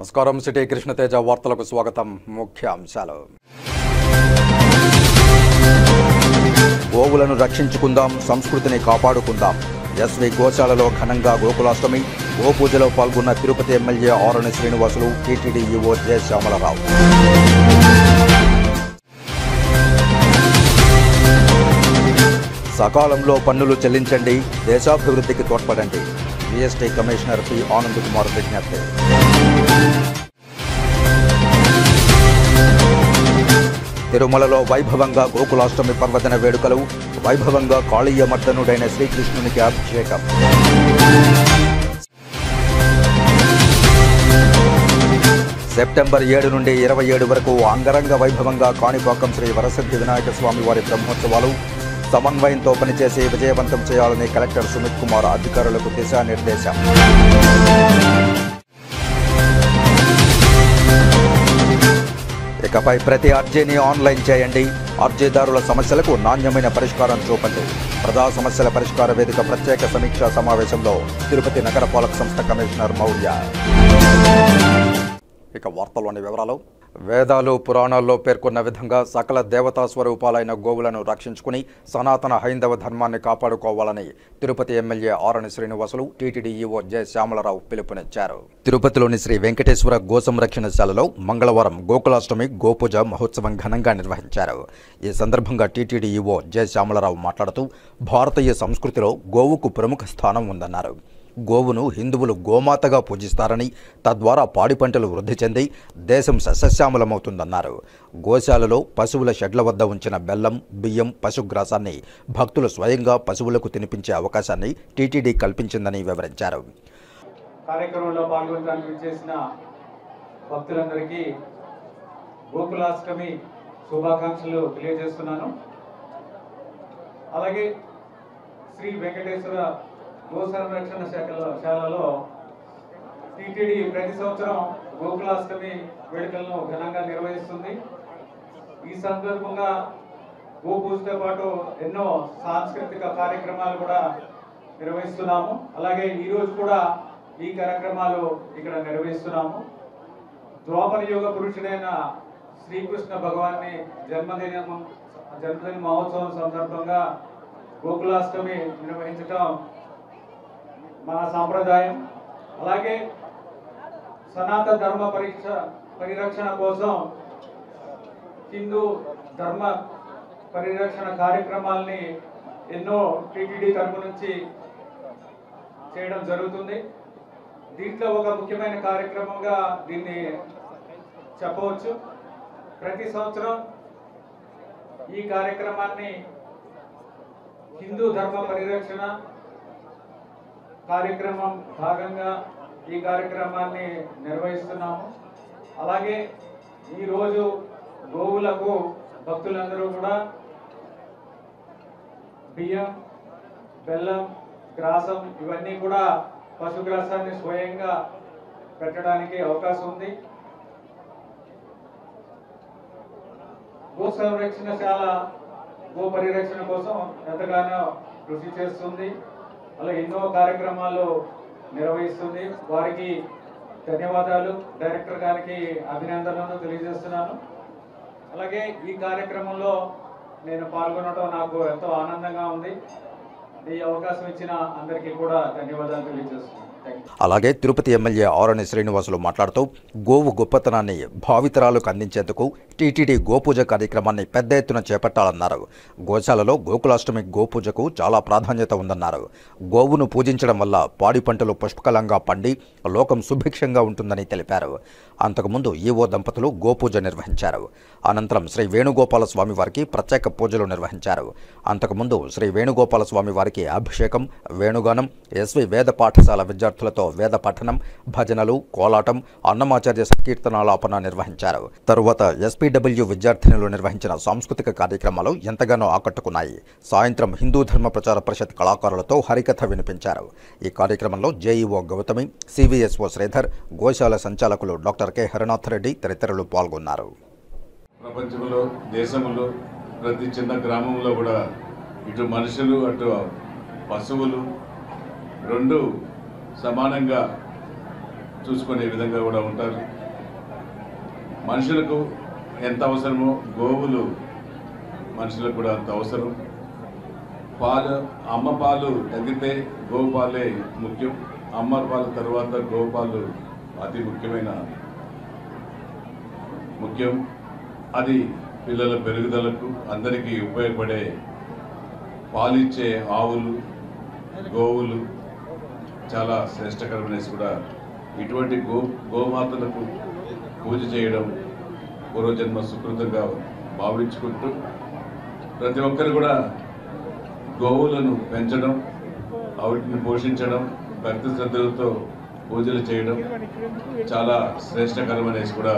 నమస్కారం. సిటీ కృష్ణతేజ వార్తలకు స్వాగతం. ముఖ్యాంశాలు. గోవులను రక్షించుకుందాం, సంస్కృతిని కాపాడుకుందాం. ఎస్వి గోశాలలో ఘనంగా గోకులాష్టమి. గోపూజలో పాల్గొన్న Tirupati MLA Arani Srinivasulu, TTD EO J Syamalarao. సకాలంలో పన్నులు చెల్లించండి, దేశాభివృద్ధికి తోడ్పడండి. GST commissioner P Anand Kumar విజ్ఞప్తి. తిరుమలలో వైభవంగా గోకులాష్టమి పర్వదిన వేడుకలు. వైభవంగా కాళీయ మర్దనుడైన శ్రీకృష్ణునికి అభిషేకం. సెప్టెంబర్ 7 నుండి 27 వరకు అంగరంగ వైభవంగా కాణిపాకం శ్రీ వరసిద్ధి వినాయక స్వామి వారి బ్రహ్మోత్సవాలు. సమన్వయంతో పనిచేసి విజయవంతం చేయాలని కలెక్టర్ సుమిత్ కుమార్ అధికారులకు దిశానిర్దేశం. ఇకపై ప్రతి అర్జీని ఆన్లైన్ చేయండి. అర్జీదారుల సమస్యలకు నాణ్యమైన పరిష్కారం చూపండి. ప్రజా సమస్యల పరిష్కార వేదిక ప్రత్యేక సమీక్షా సమావేశంలో తిరుపతి నగరపాలక సంస్థ కమిషనర్ మౌర్య. ఇక వార్తల్లోని వివరాలు. వేదాలు పురాణాల్లో పేర్కొన్న విధంగా సకల దేవతా స్వరూపాలైన గోవులను రక్షించుకుని సనాతన హైందవ ధర్మాన్ని కాపాడుకోవాలని Tirupati MLA Arani Srinivasulu, TTD EO J Syamalarao పిలుపునిచ్చారు. తిరుపతిలోని శ్రీ వెంకటేశ్వర గోసంరక్షణశాలలో మంగళవారం గోకులాష్టమి గోపూజ మహోత్సవం ఘనంగా నిర్వహించారు. ఈ సందర్భంగా టీటీడీ ఈవో జె శ్యామలరావు మాట్లాడుతూ భారతీయ సంస్కృతిలో గోవుకు ప్రముఖ స్థానం ఉందన్నారు. గోవును హిందువులు గోమాతగా పూజిస్తారని, తద్వారా పాడి పంటలు వృద్ధి చెంది దేశం సస్యశ్యామలమవుతుందన్నారు. గోశాలలో పశువుల షెడ్ల వద్ద ఉంచిన బెల్లం, బియ్యం, పశుగ్రాసాన్ని భక్తులు స్వయంగా పశువులకు తినిపించే అవకాశాన్ని టీటీడీ కల్పించిందని వివరించారు. కార్యక్రమంలో పాల్గొనడానికి విచ్చేసిన భక్తులందరికీ గోకులాష్టమి శుభాకాంక్షలు తెలియజేస్తున్నాను. అలాగే శ్రీ వెంకటేశ్వర గో సంరక్షణ శాలలో టీటీడీ ప్రతి సంవత్సరం గోకులాష్టమి వేడుకలను ఘనంగా నిర్వహిస్తుంది. ఈ సందర్భంగా గోపూజతో పాటు ఎన్నో సాంస్కృతిక కార్యక్రమాలు కూడా నిర్వహిస్తున్నాము. అలాగే ఈరోజు కూడా ఈ కార్యక్రమాలు ఇక్కడ నిర్వహిస్తున్నాము. ద్వాపర యుగ పురుషుడైన శ్రీకృష్ణ భగవాన్ని జన్మదిన మహోత్సవం సందర్భంగా గోకులాష్టమి నిర్వహించడం మన సాంప్రదాయం. అలాగే సనాతన ధర్మ పరిరక్షణ కోసం హిందూ ధర్మ పరిరక్షణ కార్యక్రమాలని ఎన్నో టీటీడీ తరపు నుంచి చేయడం జరుగుతుంది. దీంట్లో ఒక ముఖ్యమైన కార్యక్రమంగా దీన్ని చెప్పవచ్చు. ప్రతి సంవత్సరం ఈ కార్యక్రమాన్ని హిందూ ధర్మ పరిరక్షణ కార్యక్రమం భాగంగా ఈ కార్యక్రమాన్ని నిర్వహిస్తున్నాము. అలాగే ఈరోజు గోవులకు భక్తులందరూ కూడా బియ్యం, బెల్లం, గ్రాసం ఇవన్నీ కూడా పశుగ్రాసాన్ని స్వయంగా పెట్టడానికి అవకాశం ఉంది. గో సంరక్షణశాల గో పరిరక్షణ కోసం ఎంతగానో కృషి చేస్తుంది. అలా ఎన్నో కార్యక్రమాలు నిర్వహిస్తుంది. వారికి ధన్యవాదాలు, డైరెక్టర్ గారికి అభినందనలు తెలియజేస్తున్నాను. అలాగే ఈ కార్యక్రమంలో నేను పాల్గొనడం నాకు ఎంతో ఆనందంగా ఉంది. ఈ అవకాశం ఇచ్చిన అందరికీ కూడా ధన్యవాదాలు తెలియజేస్తున్నాను. అలాగే తిరుపతి ఎమ్మెల్యే ఆరణి శ్రీనివాసులు మాట్లాడుతూ గోవు గొప్పతనాన్ని భావితరాలకు అందించేందుకు టీటీడీ గోపూజ కార్యక్రమాన్ని పెద్ద ఎత్తున చేపట్టాలన్నారు. గోశాలలో గోకులాష్టమి గోపూజకు చాలా ప్రాధాన్యత ఉందన్నారు. గోవును పూజించడం వల్ల పాడి పంటలు పుష్కలంగా పండి లోకం సుభిక్షంగా ఉంటుందని తెలిపారు. అంతకుముందు ఈవో దంపతులు గోపూజ నిర్వహించారు. అనంతరం శ్రీ వేణుగోపాల స్వామి వారికి ప్రత్యేక పూజలు నిర్వహించారు. అంతకుముందు శ్రీ వేణుగోపాల స్వామి వారికి అభిషేకం, వేణుగానం, ఎస్వి వేద పాఠశాల విద్యార్థులతో వేద పఠనం, భజనలు, కోలాటం, అన్నమాచార్య సంకీర్తనాలాపన నిర్వహించారు. తరువాత ఎస్పీడబ్ల్యూ విద్యార్థినులు నిర్వహించిన సాంస్కృతిక కార్యక్రమాలు ఎంతగానో ఆకట్టుకున్నాయి. సాయంత్రం హిందూ ధర్మ ప్రచార పరిషత్ కళాకారులతో హరికథ వినిపించారు. ఈ కార్యక్రమంలో జేఈఓ గౌతమి, సివిఎస్ఓ శ్రీధర్, గోశాల సంచాలకులు డాక్టర్ కె హరినాథ్ రెడ్డి తదితరులు పాల్గొన్నారు. ప్రపంచంలో, దేశంలో ప్రతి చిన్న గ్రామంలో కూడా ఇటు మనుషులు అటు పశువులు రెండు సమానంగా చూసుకునే విధంగా కూడా ఉంటారు. మనుషులకు ఎంత అవసరమో గోవులు మనుషులకు కూడా అంత అవసరం. పాలు, అమ్మ పాలు తగ్గితే గోవు పాలే ముఖ్యం. అమ్మ పాలు తర్వాత గోవు పాలు అతి ముఖ్యం. అది పిల్లల పెరుగుదలకు అందరికీ ఉపయోగపడే పాలిచ్చే ఆవులు, గోవులు చాలా శ్రేష్టకరమనేసి కూడా ఇటువంటి గోమాతలకు పూజ చేయడం పూర్వజన్మ సుకృతంగా భావించుకుంటూ ప్రతి ఒక్కరు కూడా గోవులను పెంచడం, వాటిని పోషించడం, భక్తి శ్రద్ధలతో పూజలు చేయడం చాలా శ్రేష్టకరమనేసి కూడా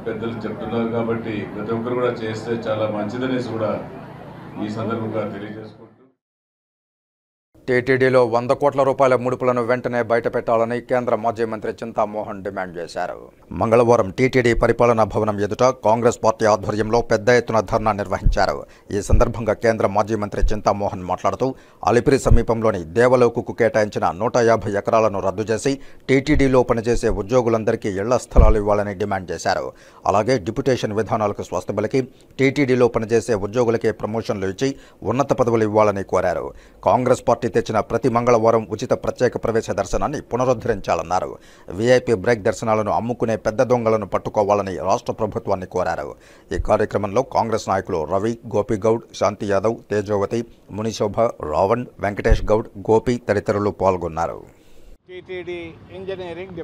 పెద్దలు చెప్తున్నారు. కాబట్టి ప్రతి ఒక్కరు కూడా చేస్తే చాలా మంచిదనేసి కూడా ఈ సందర్భంగా తెలియజేసుకుంటూ టీటీడీలో 100 కోట్ల రూపాయల ముడుపులను వెంటనే బయటపెట్టాలని కేంద్ర మాజీ మంత్రి చింతామోహన్ డిమాండ్ చేశారు. మంగళవారం టీటీడీ పరిపాలనా భవనం ఎదుట కాంగ్రెస్ పార్టీ ఆధ్వర్యంలో పెద్ద ఎత్తున ధర్నా నిర్వహించారు. ఈ సందర్భంగా కేంద్ర మాజీ మంత్రి చింతామోహన్ మాట్లాడుతూ అలిపిరి సమీపంలోని దేవలోకుకు కేటాయించిన 150 ఎకరాలను రద్దు చేసి టీటీడీలో పనిచేసే ఉద్యోగులందరికీ ఇళ్ల స్థలాలు ఇవ్వాలని డిమాండ్ చేశారు. అలాగే డిప్యుటేషన్ విధానాలకు స్వస్థబలికి టీటీడీలో పనిచేసే ఉద్యోగులకే ప్రమోషన్లు ఇచ్చి ఉన్నత పదవులు ఇవ్వాలని కోరారు. కాంగ్రెస్ పార్టీ తెచ్చిన ప్రతి మంగళవారం ఉచిత ప్రత్యేక ప్రవేశ దర్శనాన్ని పునరుద్ధరించాలన్నారు. వీఐపీ బ్రేక్ దర్శనాలను అమ్ముకునే పెద్ద దొంగలను పట్టుకోవాలని రాష్ట్ర ప్రభుత్వాన్ని కోరారు. ఈ కార్యక్రమంలో కాంగ్రెస్ నాయకులు రవి, గోపిగౌడ్, శాంతి యాదవ్, తేజోవతి, మునిశోభ, రావణ్, వెంకటేష్ గౌడ్, గోపి తదితరులు పాల్గొన్నారు. టీటీడీ ఇంజనీరింగ్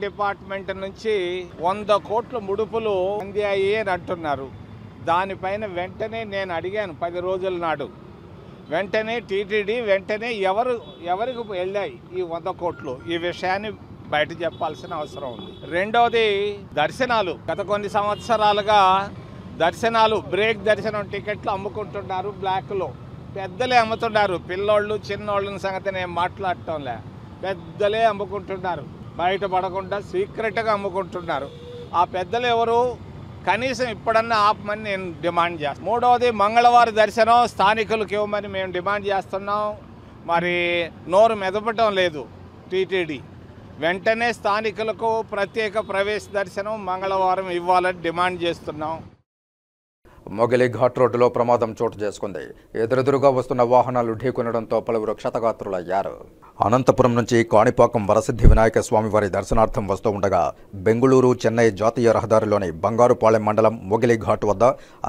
డిపార్ట్మెంట్ నుంచి 100 కోట్ల ముడుపులు అందాయి అని అంటున్నారు. దానిపైన వెంటనే నేను అడిగాను 10 రోజుల నాడు. వెంటనే టీటీడీ ఎవరికి వెళ్ళాయి ఈ 100 కోట్లు, ఈ విషయాన్ని బయట చెప్పాల్సిన అవసరం ఉంది. రెండవది దర్శనాలు. గత కొన్ని సంవత్సరాలుగా దర్శనాలు, బ్రేక్ దర్శనం టికెట్లు అమ్ముకుంటున్నారు బ్లాక్లో. పెద్దలే అమ్ముతున్నారు, పిల్లోళ్ళు చిన్నోళ్ళని సంగతి నేను మాట్లాడటంలే. పెద్దలే అమ్ముకుంటున్నారు, బయటపడకుండా సీక్రెట్గా అమ్ముకుంటున్నారు. ఆ పెద్దలు ఎవరు? కనీసం ఇప్పుడన్నా ఆపమని నేను డిమాండ్ చేస్తాను. మూడవది మంగళవారం దర్శనం స్థానికులకు ఇవ్వమని మేము డిమాండ్ చేస్తున్నాం. మరి నోరు మెదపటం లేదు టీటీడీ. వెంటనే స్థానికులకు ప్రత్యేక ప్రవేశ దర్శనం మంగళవారం ఇవ్వాలని డిమాండ్ చేస్తున్నాం. మొగలి ఘాట్ రోడ్డులో ప్రమాదం చోటు చేసుకుంది. ఎదురెదురుగా వస్తున్న వాహనాలు ఢీకొనడంతో పలువురు క్షతగాత్రులయ్యారు. అనంతపురం నుంచి కాణిపాకం వరసిద్ధి వినాయక స్వామివారి దర్శనార్థం వస్తూ ఉండగా బెంగుళూరు చెన్నై జాతీయ రహదారిలోని బంగారుపాలెం మండలం మొగలి ఘాట్ వద్ద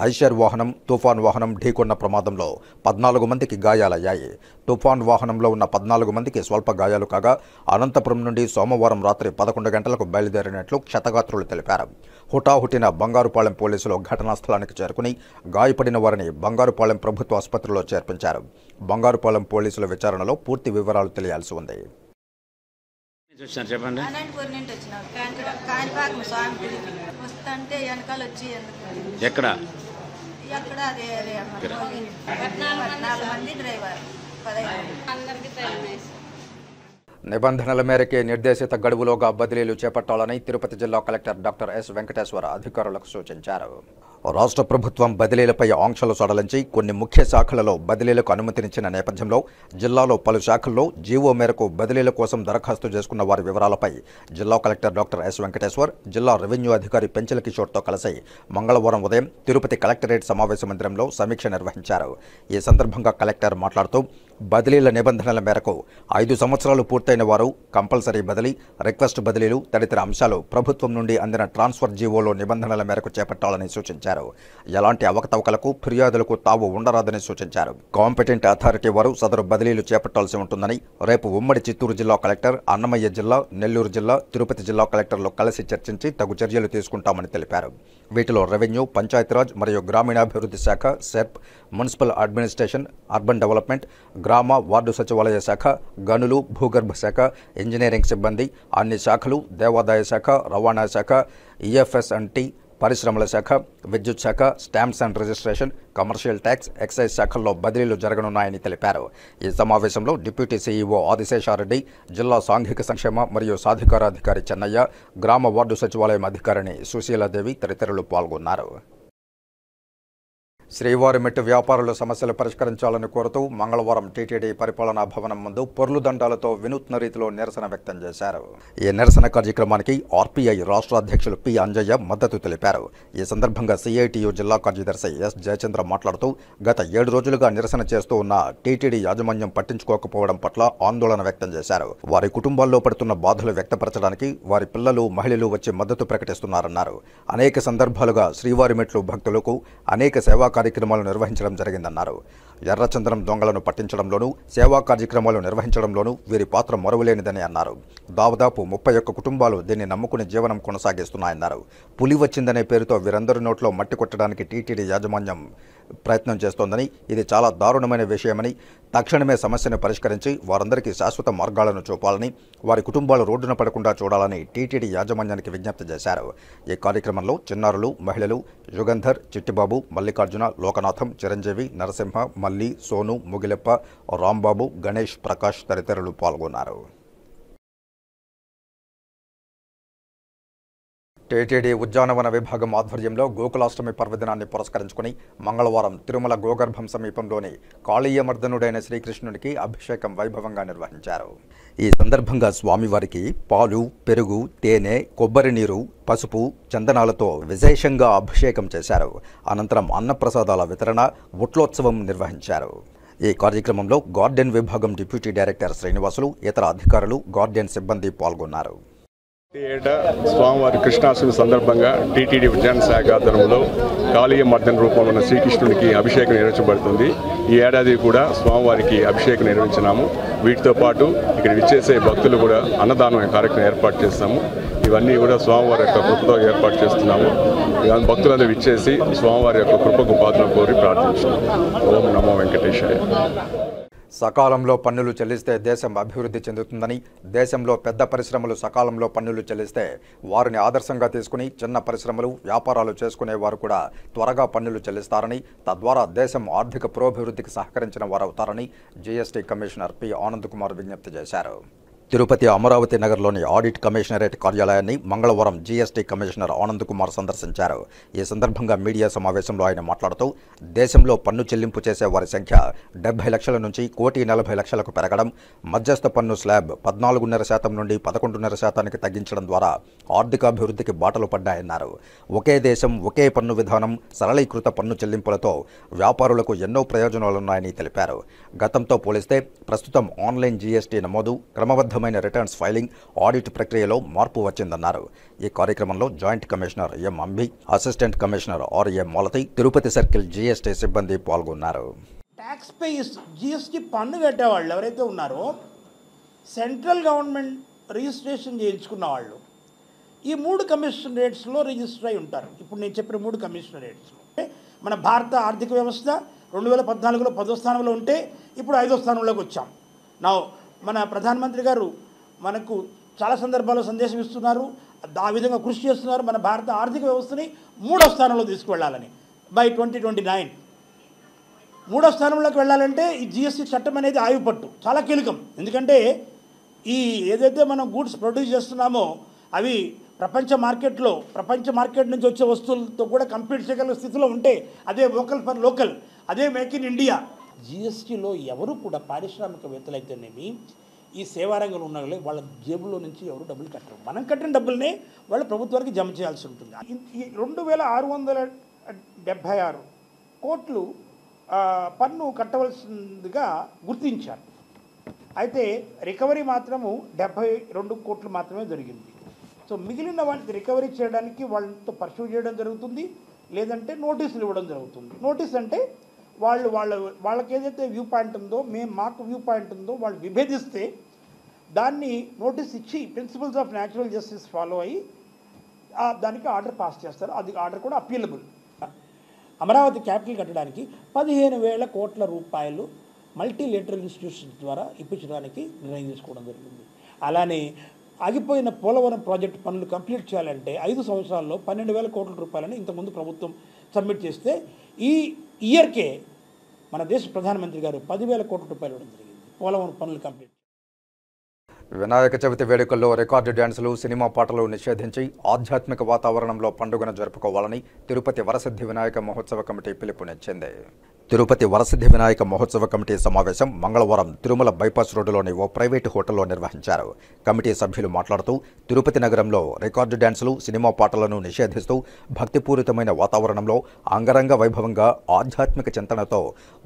ఐషర్ వాహనం, తుఫాన్ వాహనం ఢీకొన్న ప్రమాదంలో 14 మందికి గాయాలయ్యాయి. తుఫాన్ వాహనంలో ఉన్న 14 మందికి స్వల్ప గాయాలు కాగా అనంతపురం నుండి సోమవారం రాత్రి 11 గంటలకు బయలుదేరినట్లు క్షతగాత్రులు తెలిపారు. హుటాహుటిన బంగారుపాలెం పోలీసులు ఘటనా స్థలానికి చేరుకుని గాయపడిన వారిని బంగారుపాలెం ప్రభుత్వ ఆసుపత్రిలో చేర్పించారు. బంగారుపాలెం పోలీసుల విచారణలో పూర్తి వివరాలు తెలియాల్సి ఉంది. చెప్పండి. అనంతపురం నుండి వచ్చినాం. కాణిపాకం స్వామి గుడికి వస్తుంటే వెనకాల వచ్చి ఎక్కడ అదే 14 మంది డ్రైవర్, 15 అందరికి నిబంధనల మేరకే నిర్దేశిత గడువులోగా బదిలీలు చేపట్టాలని తిరుపతి జిల్లా కలెక్టర్ డాక్టర్ ఎస్ వెంకటేశ్వర అధికారులకు సూచించారు. రాష్ట్ర ప్రభుత్వం బదిలీలపై ఆంక్షలు సడలించి కొన్ని ముఖ్య శాఖలలో బదిలీలకు అనుమతినిచ్చిన నేపథ్యంలో జిల్లాలో పలు శాఖల్లో జీవో మేరకు బదిలీల కోసం దరఖాస్తు చేసుకున్న వారి వివరాలపై జిల్లా కలెక్టర్ డాక్టర్ ఎస్ వెంకటేశ్వర్ జిల్లా రెవెన్యూ అధికారి పెంచల కిషోర్తో కలిసి మంగళవారం ఉదయం తిరుపతి కలెక్టరేట్ సమావేశ మందిరంలో సమీక్ష నిర్వహించారు. ఈ సందర్భంగా కలెక్టర్ మాట్లాడుతూ బదిలీల నిబంధనల మేరకు 5 సంవత్సరాలు పూర్తయిన వారు కంపల్సరీ బదిలీ, రిక్వెస్ట్ బదిలీలు తదితర అంశాలు ప్రభుత్వం నుండి అందిన ట్రాన్స్ఫర్ జీవోలో నిబంధనల మేరకు చేపట్టాలని సూచించారు. ఎలాంటి అవకతవకలకు, ఫిర్యాదులకు తావు ఉండరాదని సూచించారు. కాంపిటెంట్ అథారిటీ వారు సదరు బదిలీలు చేపట్టాల్సి ఉంటుందని రేపు ఉమ్మడి చిత్తూరు జిల్లా కలెక్టర్, అన్నమయ్య జిల్లా, నెల్లూరు జిల్లా, తిరుపతి జిల్లా కలెక్టర్లు కలిసి చర్చించి తగు చర్యలు తీసుకుంటామని తెలిపారు. వీటిలో రెవెన్యూ, పంచాయతీరాజ్ మరియు గ్రామీణాభివృద్ధి శాఖ, SERP, municipal administration, urban development, గ్రామ వార్డు సచివాలయ శాఖ, గనులు, భూగర్భ శాఖ, ఇంజనీరింగ్ సిబ్బంది, అన్ని శాఖలు, దేవాదాయ శాఖ, రవాణా శాఖ, ఈఎఫ్ఎస్&టి, పరిశ్రమల శాఖ, విద్యుత్ శాఖ, stamps and registration, commercial tax, excise శాఖల్లో బదిలీలు జరగనున్నాయని తెలిపారు. ఈ సమావేశంలో డిప్యూటీ సీఈఓ ఆదిశేషారెడ్డి, జిల్లా సాంఘిక సంక్షేమ మరియు సాధికారాధికారి చెన్నయ్య, గ్రామ వార్డు సచివాలయం అధికారిని సుశీలాదేవి తదితరులు పాల్గొన్నారు. శ్రీవారిమెట్టు వ్యాపారుల సమస్యలు పరిష్కరించాలని కోరుతూ మంగళవారం టీటీడీ పరిపాలనా భవనం ముందు పొర్లు దండాలతో వినూత్న రీతిలో నిరసన వ్యక్తం చేశారు. ఈ నిరసన కార్యక్రమానికి ఆర్పీఐ రాష్ట్ర అధ్యక్షులు పి అంజయ్య మద్దతు తెలిపారు. ఈ సందర్భంగా సిఐటియు జిల్లా కార్యదర్శి ఎస్ జయచంద్ర మాట్లాడుతూ గత 7 రోజులుగా నిరసన చేస్తూ ఉన్న టీటీడీ యాజమాన్యం పట్టించుకోకపోవడం పట్ల ఆందోళన వ్యక్తం చేశారు. వారి కుటుంబాల్లో పడుతున్న బాధలు వ్యక్తపరచడానికి వారి పిల్లలు మహిళలు వచ్చి మద్దతు ప్రకటిస్తున్నారన్నారు. అనేక సందర్భాలుగా శ్రీవారిమెట్లు భక్తులకు అనేక సేవా కార్యక్రమాలు నిర్వహించడం జరిగిందన్నారు. ఎర్రచందనం దొంగలను పట్టించడంలోనూ సేవా కార్యక్రమాలు నిర్వహించడంలోనూ వీరి పాత్ర మరువలేనిదని అన్నారు. దాదాపు 31 కుటుంబాలు దీన్ని నమ్ముకుని జీవనం కొనసాగిస్తున్నాయన్నారు. పులి వచ్చిందనే పేరుతో వీరందరి నోట్లో మట్టి కొట్టడానికి టీటీడీ యాజమాన్యం ప్రయత్నం చేస్తోందని, ఇది చాలా దారుణమైన విషయమని, తక్షణమే సమస్యను పరిష్కరించి వారందరికీ శాశ్వత మార్గాలను చూపాలని, వారి కుటుంబాలు రోడ్డున పడకుండా చూడాలని టీటీడీ యాజమాన్యానికి విజ్ఞప్తి చేశారు. ఈ కార్యక్రమంలో చిన్నారులు, మహిళలు యుగంధర్, చిట్టిబాబు, మల్లికార్జున, లోకనాథం, చిరంజీవి, నరసింహ, మల్లి, సోను, ముగిలెప్ప, రాంబాబు, గణేష్, ప్రకాష్ తదితరులు పాల్గొన్నారు. టీటీడీ ఉద్యానవన విభాగం ఆధ్వర్యంలో గోకులాష్టమి పర్వదినాన్ని పురస్కరించుకుని మంగళవారం తిరుమల గోగర్భం సమీపంలోని కాళీయమర్దనుడైన శ్రీకృష్ణునికి అభిషేకం వైభవంగా నిర్వహించారు. ఈ సందర్భంగా స్వామివారికి పాలు, పెరుగు, తేనె, కొబ్బరి నీరు, పసుపు, చందనాలతో విశేషంగా అభిషేకం చేశారు. అనంతరం అన్నప్రసాదాల వితరణ, ఉట్లోత్సవం నిర్వహించారు. ఈ కార్యక్రమంలో గార్డెన్ విభాగం డిప్యూటీ డైరెక్టర్ శ్రీనివాసులు, ఇతర అధికారులు, గార్డెన్ సిబ్బంది పాల్గొన్నారు. ఏటా స్వామివారి కృష్ణాష్టమి సందర్భంగా టీటీడీ ఉద్యాన శాఖ ఆధ్వర్యంలో కాళీయమర్దన రూపంలో ఉన్న శ్రీకృష్ణునికి అభిషేకం నిర్వహించబడుతుంది. ఈ ఏడాది కూడా స్వామివారికి అభిషేకం నిర్వహించినాము. వీటితో పాటు ఇక్కడ విచ్చేసే భక్తులు కూడా అన్నదానం కార్యక్రమం ఏర్పాటు చేస్తాము. ఇవన్నీ కూడా స్వామివారి యొక్క కృపతో ఏర్పాటు చేస్తున్నాము. భక్తులందరూ విచ్చేసి స్వామివారి యొక్క కృపకు పాత్ర కోరి ప్రార్థించున్నాము. ఓం నమో వెంకటేశాయ. సకాలంలో పన్నులు చెల్లిస్తే దేశం అభివృద్ధి చెందుతుందని, దేశంలో పెద్ద పరిశ్రమలు సకాలంలో పన్నులు చెల్లిస్తే వారిని ఆదర్శంగా తీసుకుని చిన్న పరిశ్రమలు, వ్యాపారాలు చేసుకునే వారు కూడా త్వరగా పన్నులు చెల్లిస్తారని, తద్వారా దేశం ఆర్థిక పురోభివృద్ధికి సహకరించిన వారవుతారని GST commissioner P Anand Kumar విజ్ఞప్తి చేశారు. తిరుపతి అమరావతి నగర్లోని ఆడిట్ కమిషనరేట్ కార్యాలయాన్ని మంగళవారం జీఎస్టీ కమిషనర్ ఆనంద్ కుమార్ సందర్శించారు. ఈ సందర్భంగా మీడియా సమావేశంలో ఆయన మాట్లాడుతూ దేశంలో పన్ను చెల్లింపు చేసే వారి సంఖ్య 70 లక్షల నుంచి 1,40,00,000కు పెరగడం, మధ్యస్థ పన్ను స్లాబ్ 14.5% నుండి 11.5%కి తగ్గించడం ద్వారా ఆర్థికాభివృద్ధికి బాటలు పడ్డాయన్నారు. ఒకే దేశం, ఒకే పన్ను విధానం, సరళీకృత పన్ను చెల్లింపులతో వ్యాపారులకు ఎన్నో ప్రయోజనాలున్నాయని తెలిపారు. గతంతో పోలిస్తే ప్రస్తుతం ఆన్లైన్ జీఎస్టీ నమోదు, క్రమబద్ధమైన రిటర్న్స్ ఫైలింగ్, ఆడిట్ ప్రక్రియలో మార్పు వచ్చిందన్నారు. ఈ కార్యక్రమంలో joint commissioner M Ambi, assistant commissioner RA Malathi, Tirupati circle GST సిబ్బంది పాల్గొన్నారు. ట్యాక్స్ పేయర్స్ జీఎస్టీ పన్ను కట్టేవాళ్ళు ఎవరైతే ఉన్నారో సెంట్రల్ గవర్నమెంట్ రిజిస్ట్రేషన్ చేయించుకున్న వాళ్ళు ఈ 3 కమిషనరేట్స్లో రిజిస్టర్ అయి ఉంటారు. ఇప్పుడు నేను చెప్పిన 3 కమిషనరేట్స్లో మన భారత ఆర్థిక వ్యవస్థ 2014లో 10వ స్థానంలో ఉంటే ఇప్పుడు 5వ స్థానంలోకి వచ్చాం. మన ప్రధానమంత్రి గారు మనకు చాలా సందర్భాల్లో సందేశం ఇస్తున్నారు, ఆ విధంగా కృషి చేస్తున్నారు. మన భారత ఆర్థిక వ్యవస్థని 3వ స్థానంలో తీసుకువెళ్ళాలని బై 2029. 3వ స్థానంలోకి వెళ్ళాలంటే ఈ జిఎస్టీ చట్టం అనేది ఆయుపట్టు చాలా కీలకం. ఎందుకంటే ఈ ఏదైతే మనం గూడ్స్ ప్రొడ్యూస్ చేస్తున్నామో అవి ప్రపంచ మార్కెట్ నుంచి వచ్చే వస్తువులతో కూడా కంపీట్ చేయగల స్థితిలో ఉంటే అదే వోకల్ ఫర్ లోకల్, అదే మేక్ ఇన్ ఇండియా. జిఎస్టీలో ఎవరు కూడా పారిశ్రామికవేత్తలైతేనేమి ఈ సేవారంగంలో ఉన్న వాళ్ళ జేబులో నుంచి ఎవరు డబ్బులు కట్టరు. మనం కట్టిన డబ్బులనే వాళ్ళు ప్రభుత్వానికి జమ చేయాల్సి ఉంటుంది. ఈ 2,676 కోట్లు పన్ను కట్టవలసిందిగా గుర్తించారు. అయితే రికవరీ మాత్రము 72 కోట్లు మాత్రమే జరిగింది. సో మిగిలిన వాటికి రికవరీ చేయడానికి వాళ్ళతో పర్సూ చేయడం జరుగుతుంది, లేదంటే నోటీసులు ఇవ్వడం జరుగుతుంది. నోటీస్ అంటే వాళ్ళకి ఏదైతే వ్యూ పాయింట్ ఉందో, మాకు వ్యూ పాయింట్ ఉందో వాళ్ళు విభేదిస్తే దాన్ని నోటీస్ ఇచ్చి principles of natural justice follow అయ్యి దానికి ఆర్డర్ పాస్ చేస్తారు. అది ఆర్డర్ కూడా అప్పీలబుల్. అమరావతి క్యాపిటల్ కట్టడానికి 15,000 కోట్ల రూపాయలు మల్టీలేటరల్ ఇన్స్టిట్యూషన్స్ ద్వారా ఇప్పించడానికి నిర్ణయం తీసుకోవడం జరిగింది. అలానే ఆగిపోయిన పోలవరం ప్రాజెక్టు పనులు కంప్లీట్ చేయాలంటే 5 సంవత్సరాల్లో 12,000 కోట్ల రూపాయలని ఇంతకుముందు ప్రభుత్వం సబ్మిట్ చేస్తే ఈ ఇయర్కే మన దేశ ప్రధానమంత్రి గారు 10,000 కోట్ల రూపాయలు ఇవ్వడం జరిగింది పోలవరం పనులు కంప్లీట్. వినాయక చవితి వేడుకల్లో రికార్డు డ్యాన్సులు, సినిమా పాటలు నిషేధించి ఆధ్యాత్మిక వాతావరణంలో పండుగను జరుపుకోవాలని తిరుపతి వరసిద్ధి వినాయక మహోత్సవ కమిటీ పిలుపునిచ్చింది. తిరుపతి వరసిద్ధి వినాయక మహోత్సవ కమిటీ సమావేశం మంగళవారం తిరుమల బైపాస్ రోడ్డులోని ఓ ప్రైవేటు హోటల్లో నిర్వహించారు. కమిటీ సభ్యులు మాట్లాడుతూ తిరుపతి నగరంలో రికార్డు డ్యాన్సులు, సినిమా పాటలను నిషేధిస్తూ భక్తిపూరితమైన వాతావరణంలో అంగరంగ వైభవంగా ఆధ్యాత్మిక చింతనతో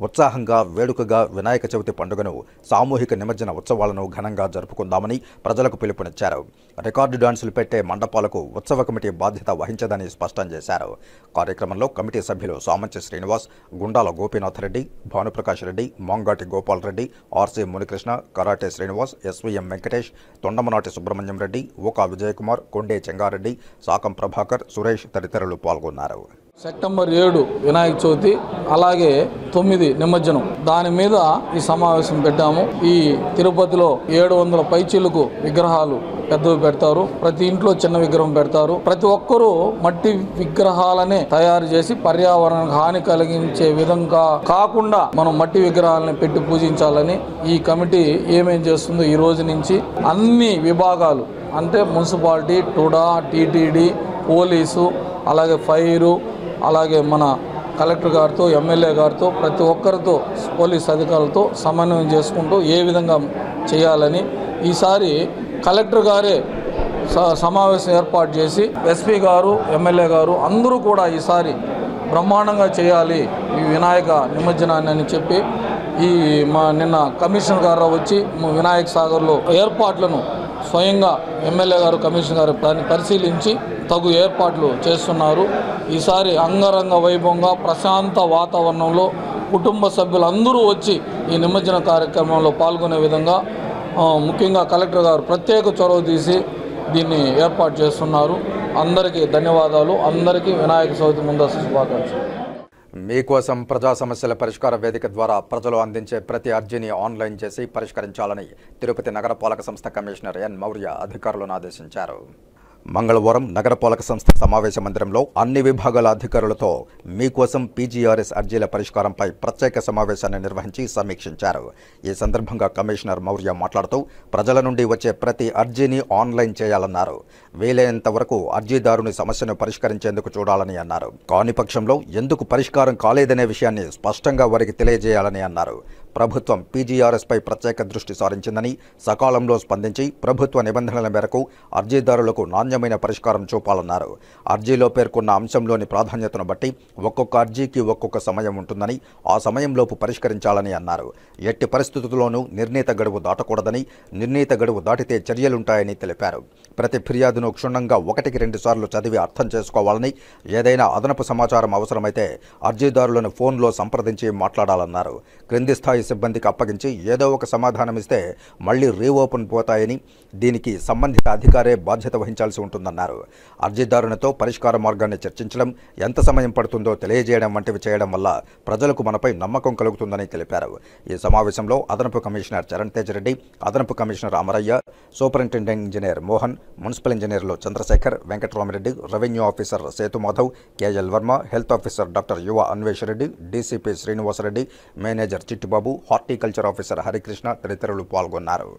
ఉత్సాహంగా వేడుకగా వినాయక చవితి పండుగను సామూహిక నిమజ్జన ఉత్సవాలను ఘనంగా జరుపుకుందామని ప్రజలకు పిలుపునిచ్చారు. రికార్డు డాన్సులు పెట్టే మండపాలకు ఉత్సవ కమిటీ బాధ్యత వహించదని స్పష్టం చేశారు. కార్యక్రమంలో కమిటీ సభ్యులు Samanchi Srinivas, Gundala Gopinath Reddy, Bhanuprakash Reddy, Mangati Gopal Reddy, RC Munikrishna, karate Srinivas, SVM Venkatesh, Thondamanati Subrahmanyam Reddy, Oka Vijayakumar, Konde Chengareddy, Sakam Prabhakar, Suresh తదితరులు పాల్గొన్నారు. సెప్టెంబర్ 7 వినాయక చవితి, అలాగే 9 నిమజ్జనం, దాని మీద ఈ సమావేశం పెట్టాము. ఈ తిరుపతిలో 700 పైచిలకు విగ్రహాలు పెద్దవి పెడతారు. ప్రతి ఇంట్లో చిన్న విగ్రహం పెడతారు. ప్రతి ఒక్కరూ మట్టి విగ్రహాలనే తయారు చేసి పర్యావరణానికి హాని కలిగించే విధంగా కాకుండా మనం మట్టి విగ్రహాలని పెట్టి పూజించాలని ఈ కమిటీ ఏమేం చేస్తుందో ఈ రోజు నుంచి అన్ని విభాగాలు అంటే మున్సిపాలిటీ, టుడా, టీటీడీ, పోలీసు, అలాగే ఫైరు, అలాగే మన కలెక్టర్ గారితో, ఎమ్మెల్యే గారితో, ప్రతి ఒక్కరితో, పోలీస్ అధికారులతో సమన్వయం చేసుకుంటూ ఏ విధంగా చేయాలని ఈసారి కలెక్టర్ గారే సమావేశం ఏర్పాటు చేసి ఎస్పీ గారు, ఎమ్మెల్యే గారు అందరూ కూడా ఈసారి బ్రహ్మాండంగా చేయాలి ఈ వినాయక నిమజ్జనాన్ని అని చెప్పి నిన్న కమిషనర్ గారు వచ్చి వినాయక సాగర్లో ఏర్పాట్లను స్వయంగా ఎమ్మెల్యే గారు, కమిషనర్ గారు దాన్ని పరిశీలించి తగు ఏర్పాట్లు చేస్తున్నారు. ఈసారి అంగరంగ వైభవంగా ప్రశాంత వాతావరణంలో కుటుంబ సభ్యులందరూ వచ్చి ఈ నిమజ్జన కార్యక్రమంలో పాల్గొనే విధంగా ముఖ్యంగా కలెక్టర్ గారు ప్రత్యేక చొరవ తీసి దీన్ని ఏర్పాటు చేస్తున్నారు. అందరికీ ధన్యవాదాలు. అందరికీ వినాయక చవితి ముందస్తు శుభాకాంక్షలు. మీకోసం ప్రజా సమస్యల పరిష్కార వేదిక ద్వారా ప్రజలు అందించే ప్రతి అర్జీని ఆన్లైన్ చేసి పరిష్కరించాలని తిరుపతి నగరపాలక సంస్థ కమిషనర్ ఎన్ మౌర్య అధికారులను ఆదేశించారు. మంగళవారం నగరపాలక సంస్థ సమావేశ మందిరంలో అన్ని విభాగాల అధికారులతో మీకోసం పీజీఆర్ఎస్ అర్జీల పరిష్కారంపై ప్రత్యేక సమావేశాన్ని నిర్వహించి సమీక్షించారు. ఈ సందర్భంగా కమిషనర్ మౌర్య మాట్లాడుతూ ప్రజల నుండి వచ్చే ప్రతి అర్జీని ఆన్లైన్ చేయాలన్నారు. వీలైనంత వరకు అర్జీదారుని సమస్యను పరిష్కరించేందుకు చూడాలని అన్నారు. కాని పక్షంలో ఎందుకు పరిష్కారం కాలేదనే విషయాన్ని స్పష్టంగా వారికి తెలియజేయాలని అన్నారు. ప్రభుత్వం పీజీఆర్ఎస్పై ప్రత్యేక దృష్టి సారించిందని, సకాలంలో స్పందించి ప్రభుత్వ నిబంధనల మేరకు అర్జీదారులకు నాణ్యమైన పరిష్కారం చూపాలన్నారు. అర్జీలో పేర్కొన్న అంశంలోని ప్రాధాన్యతను బట్టి ఒక్కొక్క అర్జీకి ఒక్కొక్క సమయం ఉంటుందని, ఆ సమయంలోపు పరిష్కరించాలని అన్నారు. ఎట్టి పరిస్థితుల్లోనూ నిర్ణీత గడువు దాటకూడదని, నిర్ణీత గడువు దాటితే చర్యలుంటాయని తెలిపారు. ప్రతి ఫిర్యాదును క్షుణ్ణంగా 1-2 సార్లు చదివి అర్థం చేసుకోవాలని, ఏదైనా అదనపు సమాచారం అవసరమైతే అర్జీదారులను ఫోన్లో సంప్రదించి మాట్లాడాలన్నారు. క్రింది స్థాయి సిబ్బందికి అప్పగించి ఏదో ఒక సమాధానం ఇస్తే మళ్లీ రీఓపెన్ పోతాయని, దీనికి సంబంధిత అధికారే బాధ్యత వహించాల్సి ఉంటుందన్నారు. అర్జీదారునితో పరిష్కార మార్గాన్ని చర్చించడం, ఎంత సమయం పడుతుందో తెలియజేయడం వంటివి చేయడం వల్ల ప్రజలకు మనపై నమ్మకం కలుగుతుందని తెలిపారు. ఈ సమావేశంలో అదనపు కమిషనర్ చరణ్ తేజ్ రెడ్డి, అదనపు commissioner Amarayya, superintendent engineer Mohan, municipal ఇంజనీర్లు Chandrasekhar, Venkataramareddy, revenue officer Sethu Madhav, KL Varma, health officer doctor Yuva Anvesh Reddy, DCP Srinivasareddy, manager Chittibabu, horticulture officer Harikrishna తదితరులు పాల్గొన్నారు.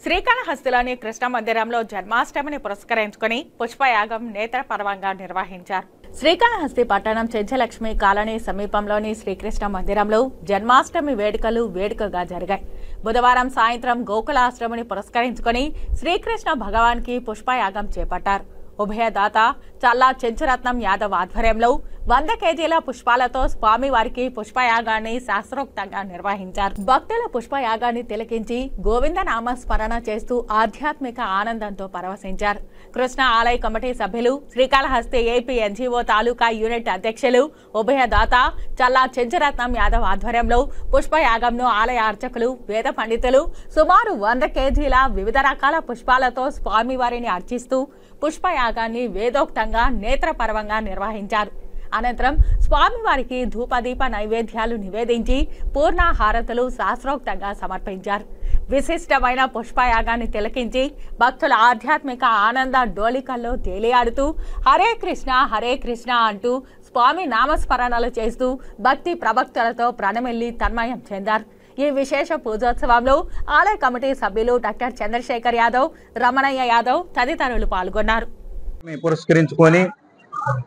శ్రీకాళహస్తిలోని కృష్ణ మందిరంలో జన్మాష్టమిని పురస్కరించుకుని పుష్పయాగం నేత్రపర్వంగా నిర్వహించారు. శ్రీకాళహస్తి పట్టణం చెంచలక్ష్మి కాలనీ సమీపంలోని శ్రీకృష్ణ మందిరంలో జన్మాష్టమి వేడుకగా జరిగాయి. బుధవారం సాయంత్రం గోకులాష్టమిని పురస్కరించుకుని శ్రీకృష్ణ భగవాన్కి పుష్పయాగం చేపట్టారు. ఉభయదాత చల్లా చెంచురత్నం యాదవ్ ఆధ్వర్యంలో 100 కేజీల పుష్పాలతో స్వామివారికి పుష్పయాగాన్ని శాస్త్రోక్తంగా నిర్వహించారు. భక్తుల పుష్పయాగాన్ని తిలకించి గోవింద నామ స్మరణ చేస్తూ ఆధ్యాత్మిక ఆనందంతో పరవశించారు. కృష్ణ ఆలయ కమిటీ సభ్యులు, శ్రీకాళహస్తి ఏపీ ఎన్జీఓ తాలూకా యూనిట్ అధ్యక్షులు ఉభయదాత చల్లా చెంచురత్నం యాదవ్ ఆధ్వర్యంలో పుష్పయాగంను ఆలయ అర్చకులు, వేద పండితులు సుమారు 100 కేజీల వివిధ రకాల పుష్పాలతో స్వామివారిని అర్చిస్తూ పుష్పయాగాన్ని వేదోక్తంగా నేత్రపర్వంగా నిర్వహించారు. అనంతరం స్వామివారికి ధూపదీప నైవేద్యాలు నివేదించి పూర్ణాహారతులు శాస్త్రోక్తంగా సమర్పించారు. విశిష్టమైన పుష్పయాగాన్ని తిలకించి భక్తుల ఆధ్యాత్మిక ఆనంద డోలికల్లో తేలియాడుతూ హరే కృష్ణ అంటూ స్వామి నామస్మరణలు చేస్తూ భక్తి ప్రభక్తులతో ప్రణమిల్లి తన్మయం చెందారు. ఈ విశేష పూజోత్సవంలో ఆలయ కమిటీ సభ్యులు డాక్టర్ చంద్రశేఖర్ యాదవ్, రమణయ్య యాదవ్ తదితరులు పాల్గొన్నారు. పురస్కరించుకొని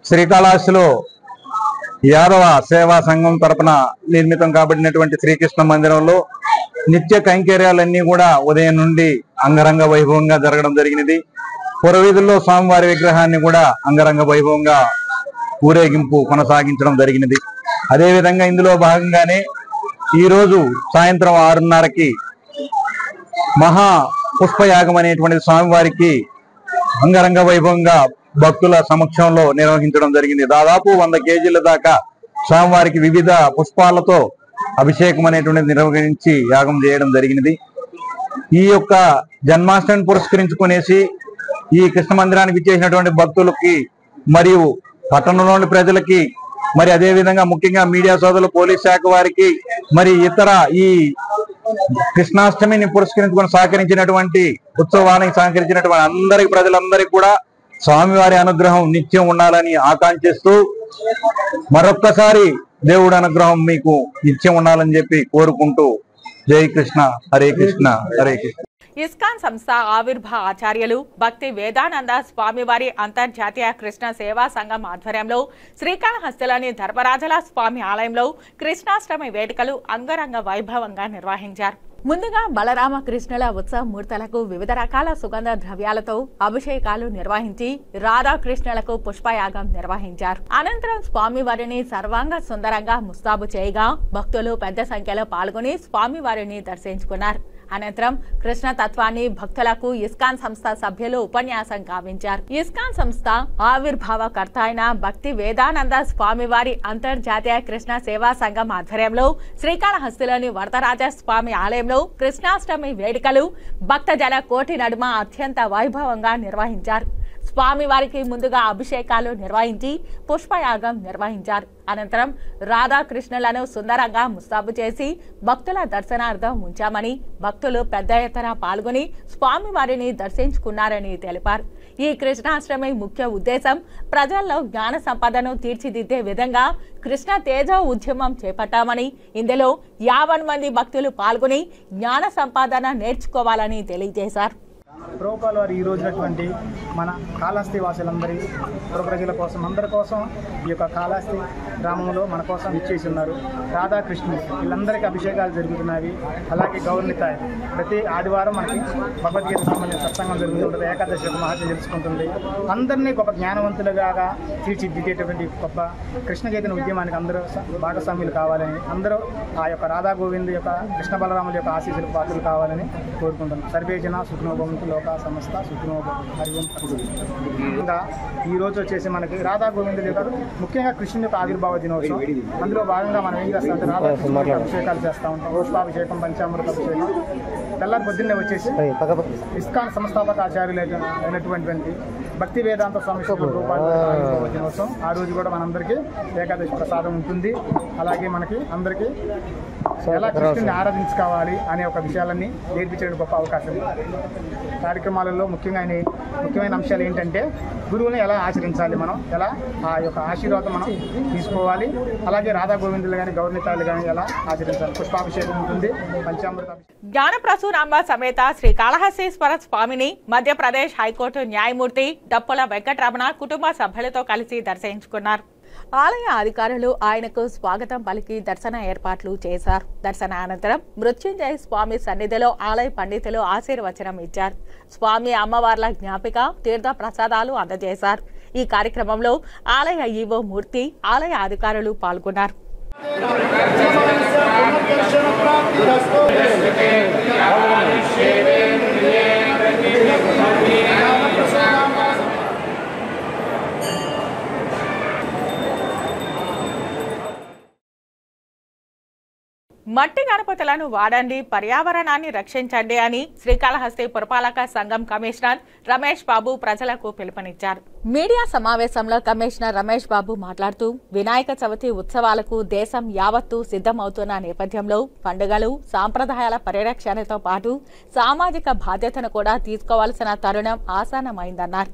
శ్రీకాళహస్తిలో యాదవ సేవా సంఘం తరపున నిర్మితం కాబడినటువంటి శ్రీకృష్ణ మందిరంలో నిత్య కైంకర్యాలన్నీ కూడా ఉదయం నుండి అంగరంగ వైభవంగా జరగడం జరిగినది. పురవీధుల్లో స్వామివారి విగ్రహాన్ని కూడా అంగరంగ వైభవంగా ఊరేగింపు కొనసాగించడం జరిగినది. అదేవిధంగా ఇందులో భాగంగానే ఈరోజు సాయంత్రం 6:30కి మహా పుష్పయాగం అనేటువంటి స్వామివారికి అంగరంగ వైభవంగా భక్తుల సమక్షంలో నిర్వహించడం జరిగింది. దాదాపు 100 కేజీల దాకా స్వామివారికి వివిధ పుష్పాలతో అభిషేకం అనేటువంటిది నిర్వహించి యాగం చేయడం జరిగినది. ఈ యొక్క జన్మాష్టమిని పురస్కరించుకునేసి ఈ కృష్ణ మందిరానికి ఇచ్చేసినటువంటి భక్తులకి మరియు పట్టణంలోని ప్రజలకి మరి అదేవిధంగా ముఖ్యంగా మీడియా సోదరులు, పోలీస్ శాఖ వారికి మరి ఇతర ఈ కృష్ణాష్టమిని పురస్కరించుకొని సహకరించినటువంటి ఉత్సవానికి సహకరించినటువంటి అందరికి ప్రజలందరికీ కూడా స్వామివారి అనుగ్రహం నిత్యం ఉండాలని ఆకాంక్షిస్తూ మరొక్కసారి దేవుడి అనుగ్రహం మీకు నిత్యం ఉండాలని చెప్పి కోరుకుంటూ జై కృష్ణ, హరే కృష్ణ, హరే కృష్ణ. ఇస్కాన్ సంస్థ ఆవిర్భావ ఆచార్యులు భక్తి వేదానంద స్వామివారి అంతర్జాతీయ కృష్ణ సేవా సంఘం ఆధ్వర్యంలో శ్రీకాళహస్తిలోని ధర్మరాజల స్వామి ఆలయంలో కృష్ణాష్టమి వేడుకలు అంగరంగ వైభవంగా నిర్వహించారు. ముందుగా బలరామ కృష్ణుల ఉత్సవ మూర్తులకు వివిధ రకాల సుగంధ ద్రవ్యాలతో అభిషేకాలు నిర్వహించి రాధాకృష్ణులకు పుష్పయాగం నిర్వహించారు. అనంతరం స్వామివారిని సర్వాంగ సుందరంగా ముస్తాబు చేయగా భక్తులు పెద్ద సంఖ్యలో పాల్గొని స్వామివారిని దర్శించుకున్నారు. అనంతరం కృష్ణ తత్వాన్ని భక్తులకు ఇస్కాన్ సంస్థ సభ్యులు ఉపన్యాసం గావించారు. ఇస్కాన్ సంస్థ ఆవిర్భావకర్త అయిన భక్తి వేదానంద స్వామివారి అంతర్జాతీయ కృష్ణ సేవా సంఘం ఆధ్వర్యంలో శ్రీకాళహస్తిలోని వరదరాజ స్వామి ఆలయంలో కృష్ణాష్టమి వేడుకలు భక్తజన కోటి నడుమ అత్యంత వైభవంగా నిర్వహించారు. స్వామివారికి ముందుగా అభిషేకాలు నిర్వహించి పుష్పయాగం నిర్వహించారు. అనంతరం రాధాకృష్ణులను సుందరంగా ముస్తాబు చేసి భక్తుల దర్శనార్థం ఉంచామని భక్తులు పెద్ద ఎత్తున పాల్గొని స్వామివారిని దర్శించుకున్నారని తెలిపారు. ఈ కృష్ణాష్టమి ముఖ్య ఉద్దేశం ప్రజల్లో జ్ఞాన సంపదను తీర్చిదిద్దే విధంగా కృష్ణ తేజో ఉద్యమం చేపట్టామని, ఇందులో 50 మంది భక్తులు పాల్గొని జ్ఞాన సంపాదన నేర్చుకోవాలని తెలియజేశారు. ప్రభుపాల్ వారు ఈ రోజునటువంటి మన కాళహస్తి వాసులందరి ప్రజల కోసం అందరి కోసం ఈ యొక్క కాళహస్తి గ్రామంలో మన కోసం ఇచ్చేసి ఉన్నారు. రాధాకృష్ణుడు వీళ్ళందరికీ అభిషేకాలు జరుగుతున్నాయి. అలాగే గౌరనితాయి ప్రతి ఆదివారం మనకి భగవద్గీత సంబంధించిన సత్సంగం జరుగుతుంటుంది. ఏకాదశి యొక్క మహత్యం తెలుసుకుంటుంది. అందరినీ గొప్ప జ్ఞానవంతులుగా తీర్చిదిద్దేటటువంటి గొప్ప కృష్ణ చైతన్య ఉద్యమానికి అందరూ భాగస్వామ్యులు కావాలని, అందరూ ఆ యొక్క రాధా గోవింద్ యొక్క కృష్ణ బలరాముల యొక్క ఆశీస్సులకు పాత్రలు కావాలని కోరుకుంటున్నాం. సర్వేజన సుఖనోభవంతు లోక సంస్థ సుఖనోభవం హరి ఓం. ఇంకా ఈరోజు వచ్చేసి మనకి రాధా గోవిందుల యొక్క ముఖ్యంగా కృష్ణుని యొక్క ఆవిర్భావ దినోత్సవం. అందులో భాగంగా మనం ఏం చేస్తామంటే రాధాకృష్ణ అభిషేకాలు చేస్తూ ఉంటాం. పుష్పాభిషేకం, పంచామృత అభిషేకం. తెల్లారి పొద్దున్నే వచ్చేసి ఇస్కాన్ సంస్థాపక ఆచార్యులు అయినటువంటి భక్తి వేదాంత స్వామి రూపాయల దినోత్సవం. ఆ రోజు కూడా మనందరికీ ఏకాదశి ప్రసాదం ఉంటుంది. అలాగే మనకి అందరికీ ఎలా కృష్ణుని ఆరాధించుకోవాలి అనే ఒక విషయాలన్నీ నేర్పించడానికి గొప్ప అవకాశం. కార్యక్రమాలలో ముఖ్యమైన అంశాలు ఏంటంటే గురువుని ఎలా ఆచరించాలి, మనం ఎలా ఆ యొక్క ఆశీర్వాదం మనం తీసుకోవాలి. అలాగే రాధా గోవిందులు కానీ గౌరనితాలు కానీ ఎలా ఆచరించాలి. పుష్పాభిషేకం ఉంటుంది, పంచామృత. జ్ఞానప్రసూనాంబ సమేత శ్రీకాళహస్తీశ్వర స్వామిని మధ్యప్రదేశ్ హైకోర్టు న్యాయమూర్తి డప్పుల వెంకటరమణ కుటుంబ సభ్యులతో కలిసి దర్శించుకున్నారు. ఆలయ అధికారులు ఆయనకు స్వాగతం పలికి దర్శన ఏర్పాట్లు చేశారు. దర్శన అనంతరం మృత్యుంజయ స్వామి సన్నిధిలో ఆలయ పండితులు ఆశీర్వచనం ఇచ్చారు. స్వామి అమ్మవార్ల జ్ఞాపిక తీర్థ ప్రసాదాలు అందజేశారు. ఈ కార్యక్రమంలో ఆలయ ఈవో మూర్తి, ఆలయ అధికారులు పాల్గొన్నారు. మట్టి గణపతులను వాడండి, పర్యావరణాన్ని రక్షించండి అని శ్రీకాళహస్తి పురపాలక సంఘం కమిషనర్ రమేష్ బాబు ప్రజలకు పిలుపునిచ్చారు. మీడియా సమావేశంలో కమిషనర్ రమేష్ బాబు మాట్లాడుతూ వినాయక చవితి ఉత్సవాలకు దేశం యావత్తు సిద్ధమవుతున్న నేపథ్యంలో పండుగలు, సాంప్రదాయాల పరిరక్షణతో పాటు సామాజిక బాధ్యతను కూడా తీసుకోవాల్సిన తరుణం ఆసన్నమైందన్నారు.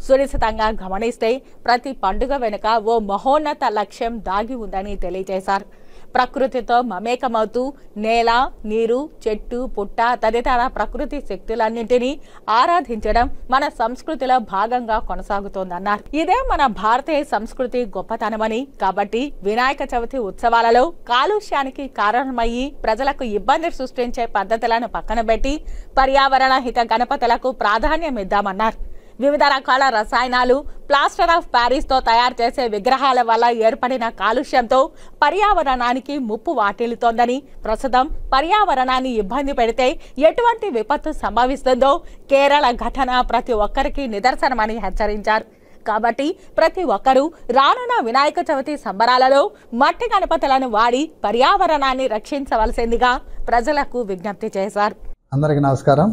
సునిశ్చితంగా గమనిస్తే ప్రతి పండుగ వెనుక ఓ మహోన్నత లక్ష్యం దాగి ఉందని తెలియజేశారు. ప్రకృతితో మమేకమవుతూ నేల, నీరు, చెట్టు, పుట్ట తదితర ప్రకృతి శక్తులన్నింటినీ ఆరాధించడం మన సంస్కృతిలో భాగంగా కొనసాగుతోందన్నారు. ఇదే మన భారతీయ సంస్కృతి గొప్పతనమని, కాబట్టి వినాయక చవితి ఉత్సవాలలో కాలుష్యానికి కారణమయ్యి ప్రజలకు ఇబ్బంది సృష్టించే పద్ధతులను పక్కన పెట్టి పర్యావరణ హిత గణపతులకు ప్రాధాన్యం ఇద్దామన్నారు. వివిధ రకాల రసాయనాలు, ప్లాస్టర్ ఆఫ్ ప్యారిస్ తో తయారు చేసే విగ్రహాల వల్ల ఏర్పడిన కాలుష్యంతో పర్యావరణానికి ముప్పు వాటిల్లుతోందని, ప్రస్తుతం పర్యావరణాన్ని ఇబ్బంది పెడితే ఎటువంటి విపత్తు సంభవిస్తుందో కేరళ ఘటన ప్రతి ఒక్కరికి నిదర్శనమని హెచ్చరించారు. కాబట్టి ప్రతి ఒక్కరూ రానున్న వినాయక చవితి సంబరాలలో మట్టి గణపతులను వాడి పర్యావరణాన్ని రక్షించవలసిందిగా ప్రజలకు విజ్ఞప్తి చేశారు. అందరికీ నమస్కారం.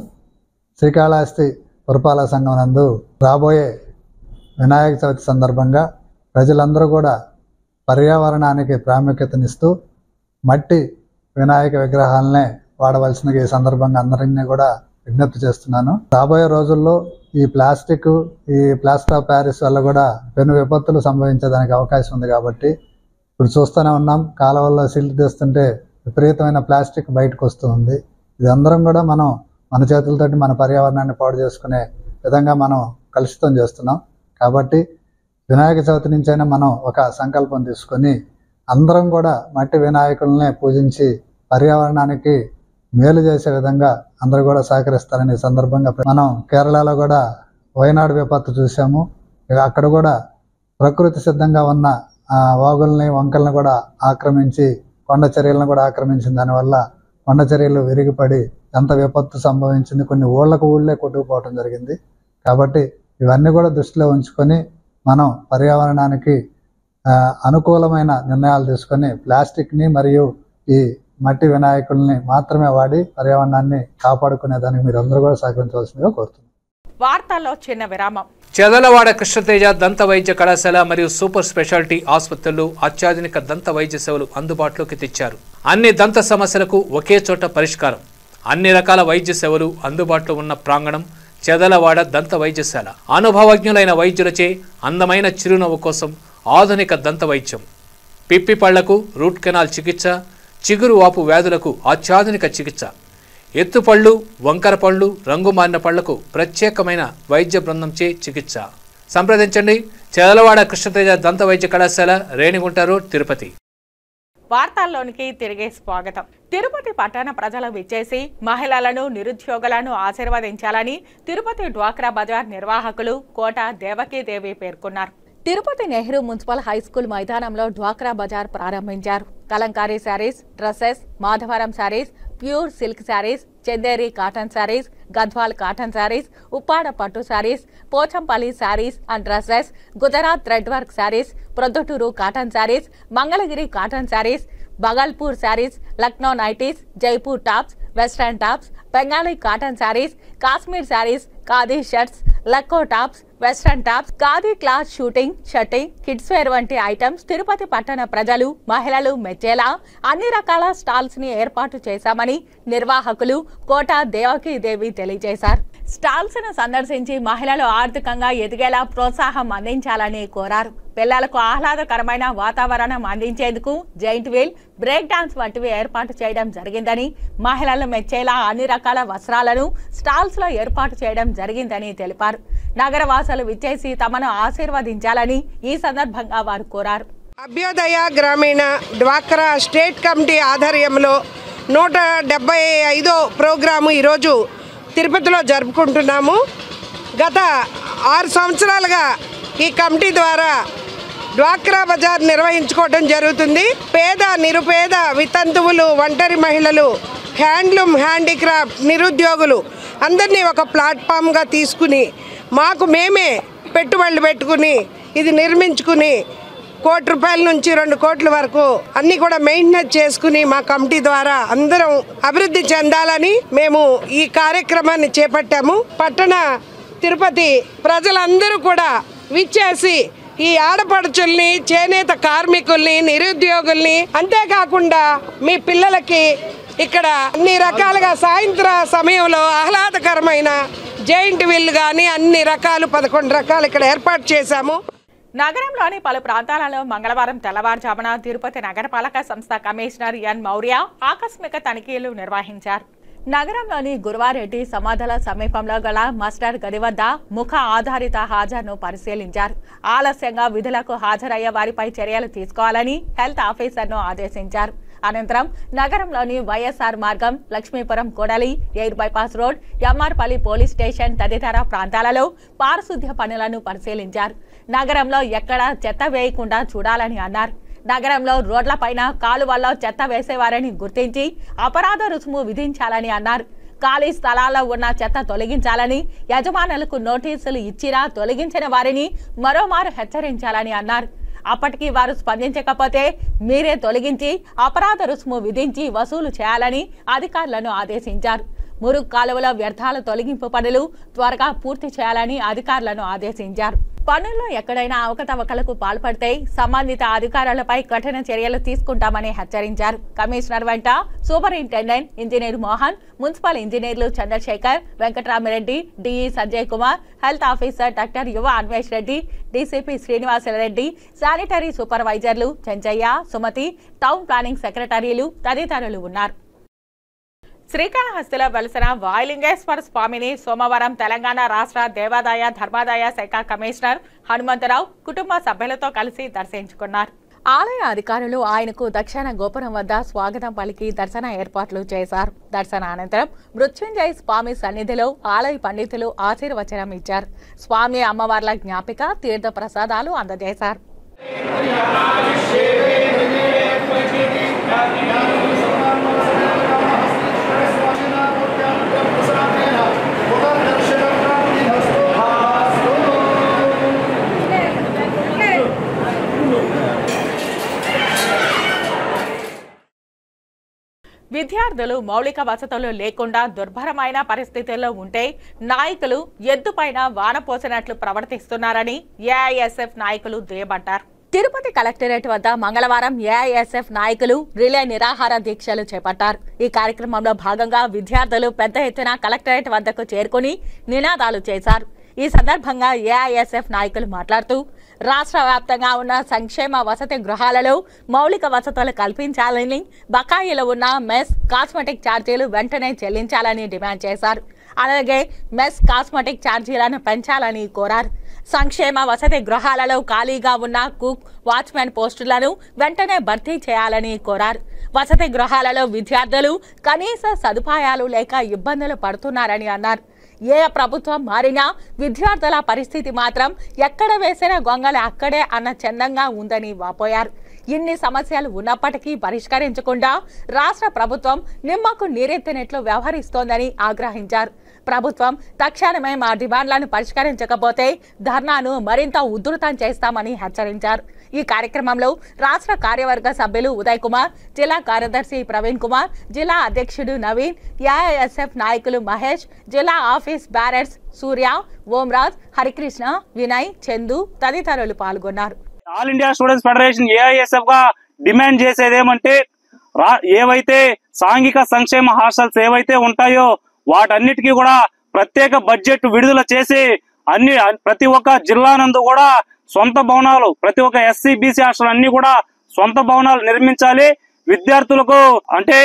శ్రీకాళహస్తి పురపాలక సంఘం నందు రాబోయే వినాయక చవితి సందర్భంగా ప్రజలందరూ కూడా పర్యావరణానికి ప్రాముఖ్యతనిస్తూ మట్టి వినాయక విగ్రహాలనే వాడవలసిందిగా ఈ సందర్భంగా అందరినీ కూడా విజ్ఞప్తి చేస్తున్నాను. రాబోయే రోజుల్లో ఈ ప్లాస్టర్ ఆఫ్ ప్యారిస్ వల్ల కూడా పెను విపత్తులు సంభవించేదానికి అవకాశం ఉంది. కాబట్టి ఇప్పుడు చూస్తూనే ఉన్నాం, కాలువల్లో సిల్ట్ తెస్తుంటే విపరీతమైన ప్లాస్టిక్ బయటకు వస్తుంది. ఇది అందరం కూడా మనం మన చేతులతోటి మన పర్యావరణాన్ని పాడు చేసుకునే విధంగా మనం కలుషితం చేస్తున్నాం. కాబట్టి వినాయక చవితి నుంచైనా మనం ఒక సంకల్పం తీసుకొని అందరం కూడా మట్టి వినాయకులనే పూజించి పర్యావరణానికి మేలు చేసే విధంగా అందరూ కూడా సహకరిస్తారని ఈ సందర్భంగా మనం కేరళలో కూడా వయనాడు విపత్తు చూసాము. అక్కడ కూడా ప్రకృతి సిద్ధంగా ఉన్న వాగుల్ని, వంకల్ని కూడా ఆక్రమించి కొండ చర్యలను కూడా ఆక్రమించిన దానివల్ల కొండ చర్యలు విరిగిపడి ఎంత విపత్తు సంభవించింది. కొన్ని ఊళ్ళే కొట్టుకుపోవటం జరిగింది. కాబట్టి ఇవన్నీ కూడా దృష్టిలో ఉంచుకొని మనం పర్యావరణానికి అనుకూలమైన నిర్ణయాలు తీసుకొని ప్లాస్టిక్ని మరియు ఈ మట్టి వినాయకుల్ని మాత్రమే వాడి పర్యావరణాన్ని కాపాడుకునే దానికి మీరు అందరూ కూడా సహకరించవలసిందిగా కోరుతున్నాను. వార్తల్లో చిన్న విరామం. చెదలవాడ కృష్ణతేజ దంత వైద్య కళాశాల మరియు సూపర్ స్పెషాలిటీ ఆసుపత్రులు అత్యాధునిక దంత వైద్య సేవలు అందుబాటులోకి తెచ్చారు. అన్ని దంత సమస్యలకు ఒకే చోట పరిష్కారం. అన్ని రకాల వైద్య సేవలు అందుబాటులో ఉన్న ప్రాంగణం చెదలవాడ దంత వైద్యశాల. అనుభవజ్ఞులైన వైద్యులచే అందమైన చిరునవ్వు కోసం ఆధునిక దంత వైద్యం, పిప్పి పళ్లకు రూట్ కెనాల్ చికిత్స, చిగురు వాపు వ్యాధులకు అత్యాధునిక చికిత్స, ఎత్తుపళ్ళు, వంకర పళ్ళు, రంగు మారిన పళ్లకు ప్రత్యేకమైన వైద్య బృందంచే చికిత్స. సంప్రదించండి చెదలవాడ కృష్ణతేజ దంత వైద్య కళాశాల, రేణిగుంట రోడ్, తిరుపతి. వార్తల్లోనికి తిరిగే స్వాగతం. తిరుపతి పట్టణ ప్రజలు విచ్చేసి మహిళలను, నిరుద్యోగులను ఆశీర్వదించాలని తిరుపతి డ్వాక్రా బజార్ నిర్వాహకులు కోట దేవకీదేవి పేర్కొన్నారు. తిరుపతి నెహ్రూ మున్సిపల్ హైస్కూల్ మైదానంలో డ్వాక్రా బజార్ ప్రారంభించారు. Kalamkari saris, dresses, Madhavaram saris, pure silk saris, Chanderi cotton saris, Gadwal cotton saris, Uppada పట్టు saris, Pochampally saris and dresses, Gujarat thread work saris, Proddatur cotton saris, Mangalagiri cotton saris, Bhagalpur saris, Lucknow nighties, Jaipur tops, western tops, Bengali cotton saris, Kashmir saris, khadi shirts, Lucknow tops, western tops, khadi cloth suiting, shirting, kids wear వంటి items Tirupati పట్టణ ప్రజలు, మహిళలు మెచ్చేలా అన్ని రకాల stalls ని ఏర్పాటు చేశామని నిర్వాహకులు కోట దేవకీదేవి తెలియజేశారు. స్టాల్స్ ను సందర్శించి మహిళలు ఆర్థికంగా ఎదిగేలా ప్రోత్సాహం అందించాలని కోరారు. పిల్లలకు ఆహ్లాదకరమైన వాతావరణం అందించేందుకు జైంట్ వీల్, బ్రేక్ డాన్స్ వంటివి ఏర్పాటు చేయడం జరిగిందని, మహిళలు మెచ్చేలా అన్ని రకాల వస్త్రాలను స్టాల్స్ లో ఏర్పాటు చేయడం జరిగిందని తెలిపారు. నగరవాసులు విచ్చేసి తమను ఆశీర్వదించాలని ఈ సందర్భంగా వారు కోరారు. అభ్యోదయ గ్రామీణ డ్వాక్రా స్టేట్ కమిటీ ఆధ్వర్యంలో 175వ ప్రోగ్రాము ఈరోజు తిరుపతిలో జరుపుకుంటున్నాము. గత 6 సంవత్సరాలుగా ఈ కమిటీ ద్వారా డ్వాక్రా బజార్ నిర్వహించుకోవడం జరుగుతుంది. పేద, నిరుపేద, వితంతువులు, ఒంటరి మహిళలు, హ్యాండ్లూమ్, హ్యాండీక్రాఫ్ట్, నిరుద్యోగులు అందరినీ ఒక ప్లాట్ఫామ్గా తీసుకుని మాకు మేమే పెట్టుబడులు పెట్టుకుని ఇది నిర్మించుకుని ₹1 నుంచి 2 కోట్ల వరకు అన్ని కూడా మెయింటెనెన్స్ చేసుకుని మా కమిటీ ద్వారా అందరం అభివృద్ధి చెందాలని మేము ఈ కార్యక్రమాన్ని చేపట్టాము. పట్టణ తిరుపతి ప్రజలందరూ కూడా విచ్చేసి ఈ ఆడపడుచుల్ని, చేనేత కార్మికుల్ని, నిరుద్యోగుల్ని, అంతేకాకుండా మీ పిల్లలకి ఇక్కడ అన్ని రకాలుగా సాయంత్ర సమయంలో ఆహ్లాదకరమైన జైంట్ వీల్ కానీ అన్ని రకాలు 11 రకాలు ఇక్కడ ఏర్పాటు చేశాము. నగరంలోని పలు ప్రాంతాలలో మంగళవారం తెల్లవారుజామున తిరుపతి నగరపాలక సంస్థ కమిషనర్ ఎన్ మౌర్య ఆకస్మిక తనిఖీలు నిర్వహించారు. నగరంలోని గురువారెడ్డి సమాధుల సమీపంలో గల మస్టర్ గది వద్ద ముఖ ఆధారిత హాజరును పరిశీలించారు. ఆలస్యంగా విధులకు హాజరయ్యే వారిపై చర్యలు తీసుకోవాలని హెల్త్ ఆఫీసర్ను ఆదేశించారు. అనంతరం నగరంలోని వైఎస్ఆర్ మార్గం, లక్ష్మీపురం కోడలి, air bypass road, MR Palli police station తదితర ప్రాంతాలలో పారిశుద్ధ్య పనులను పరిశీలించారు. నగరంలో ఎక్కడా చెత్త వేయకుండా చూడాలని అన్నారు. నగరంలో రోడ్లపైన కాలువల్లో చెత్త వేసేవారని గుర్తించి అపరాధ రుసుము విధించాలని అన్నారు. ఖాళీ స్థలాల్లో ఉన్న చెత్త తొలగించాలని, యజమానులకు నోటీసులు ఇచ్చినా తొలగించిన వారిని మరోమారు హెచ్చరించాలని అన్నారు. అప్పటికి వారు స్పందించకపోతే మీరే తొలగించి అపరాధ రుసుము విధించి వసూలు చేయాలని అధికారులను ఆదేశించారు. మురుగు కాలువల వ్యర్థాల తొలగింపు పనులు త్వరగా పూర్తి చేయాలని అధికారులను ఆదేశించారు. పనుల్లో ఎక్కడైనా అవకతవకలకు పాల్పడితే సంబంధిత అధికారులపై కఠిన చర్యలు తీసుకుంటామని హెచ్చరించారు. కమిషనర్ వెంట సూపరింటెండెంట్ ఇంజనీర్ మోహన్, మున్సిపల్ ఇంజనీర్లు Chandrasekhar, Venkataramireddy, DE Sanjay Kumar, health officer doctor Yuva Anvesh Reddy, DCP Srinivasareddy, sanitary సూపర్వైజర్లు చెంచయ్య, సుమతి, టౌన్ ప్లానింగ్ సెక్రటరీలు తదితరులు ఉన్నారు. శ్రీకాళహస్తిలో వెలసిన వాయులింగేశ్వర స్వామిని సోమవారం తెలంగాణ రాష్ట్ర దేవాదాయ ధర్మాదాయ శాఖ కమిషనర్ హనుమంతరావు కుటుంబ సభ్యులతో కలిసి దర్శించుకున్నారు. ఆలయ అధికారులు ఆయనకు దక్షిణ గోపురం వద్ద స్వాగతం పలికి దర్శన ఏర్పాట్లు చేశారు. దర్శన అనంతరం మృత్యుంజయ స్వామి సన్నిధిలో ఆలయ పండితులు ఆశీర్వచనం ఇచ్చారు. స్వామి అమ్మవార్ల జ్ఞాపిక తీర్థ ప్రసాదాలు అందజేశారు. విద్యార్థులు మౌలిక వసతులు లేకుండా దుర్భరమైన పరిస్థితుల్లో ఉంటే నాయకులు ఎద్దుపైన వాన పోసినట్లు ప్రవర్తిస్తున్నారని ఏఐఎస్ఎఫ్ నాయకులు దుయ్యబట్టారు. తిరుపతి కలెక్టరేట్ వద్ద మంగళవారం ఏఐఎస్ఎఫ్ నాయకులు రిలే నిరాహార దీక్షలు చేపట్టారు. ఈ కార్యక్రమంలో భాగంగా విద్యార్థులు పెద్ద ఎత్తున కలెక్టరేట్ వద్దకు చేరుకుని నినాదాలు చేశారు. ఈ సందర్భంగా ఏఐఎస్ఎఫ్ నాయకులు మాట్లాడుతూ రాష్ట్ర వ్యాప్తంగా ఉన్న సంక్షేమ వసతి గృహాలలో మౌలిక వసతులు కల్పించాలని, బకాయిలు ఉన్న మెస్, కాస్మెటిక్ ఛార్జీలు వెంటనే చెల్లించాలని డిమాండ్ చేశారు. అలాగే మెస్, కాస్మెటిక్ ఛార్జీలను పెంచాలని కోరారు. సంక్షేమ వసతి గృహాలలో ఖాళీగా ఉన్న కుక్, వాచ్మెన్ పోస్టులను వెంటనే భర్తీ చేయాలని కోరారు. వసతి గృహాలలో విద్యార్థులు కనీస సదుపాయాలు లేక ఇబ్బందులు పడుతున్నారని అన్నారు. ఏ ప్రభుత్వం మారినా విద్యార్థుల పరిస్థితి మాత్రం ఎక్కడ వేసిన గొంగళి అక్కడే అన్న చందంగా ఉందని వాపోయారు. ఇన్ని సమస్యలు ఉన్నప్పటికీ పరిష్కరించకుండా రాష్ట్ర ప్రభుత్వం నిమ్మకు నీరెత్తినట్లు వ్యవహరిస్తోందని ఆగ్రహించారు. ప్రభుత్వం తక్షణమే మా డిమాండ్లను పరిష్కరించకపోతే ధర్నాను మరింత ఉధృతం చేస్తామని హెచ్చరించారు. ఈ కార్యక్రమంలో రాష్ట్ర కార్యవర్గ సభ్యులు ఉదయ్ కుమార్, జిల్లా కార్యదర్శి ప్రవీణ్ కుమార్, జిల్లా అధ్యక్షుడు నవీన్, ఏఐఎస్ఎఫ్ నాయకులు మహేష్, జిల్లా ఆఫీస్ బ్యారర్స్ సూర్య, ఓంరాజ్, హరికృష్ణ, వినయ్, చందు తదితరులు పాల్గొన్నారు. All India students federation AISF గా డిమాండ్ చేసేదేమంటే ఏవైతే సాంఘిక సంక్షేమ హాస్టల్స్ ఏవైతే ఉంటాయో వాటన్నిటికీ కూడా ప్రత్యేక బడ్జెట్ విడుదల చేసి ప్రతి ఒక్క జిల్లా నందు కూడా సొంత భవనాలు, ప్రతి ఒక్క ఎస్సీ బీసీ హాస్టల్ అన్ని కూడా సొంత భవనాలు నిర్మించాలి. విద్యార్థులకు అంటే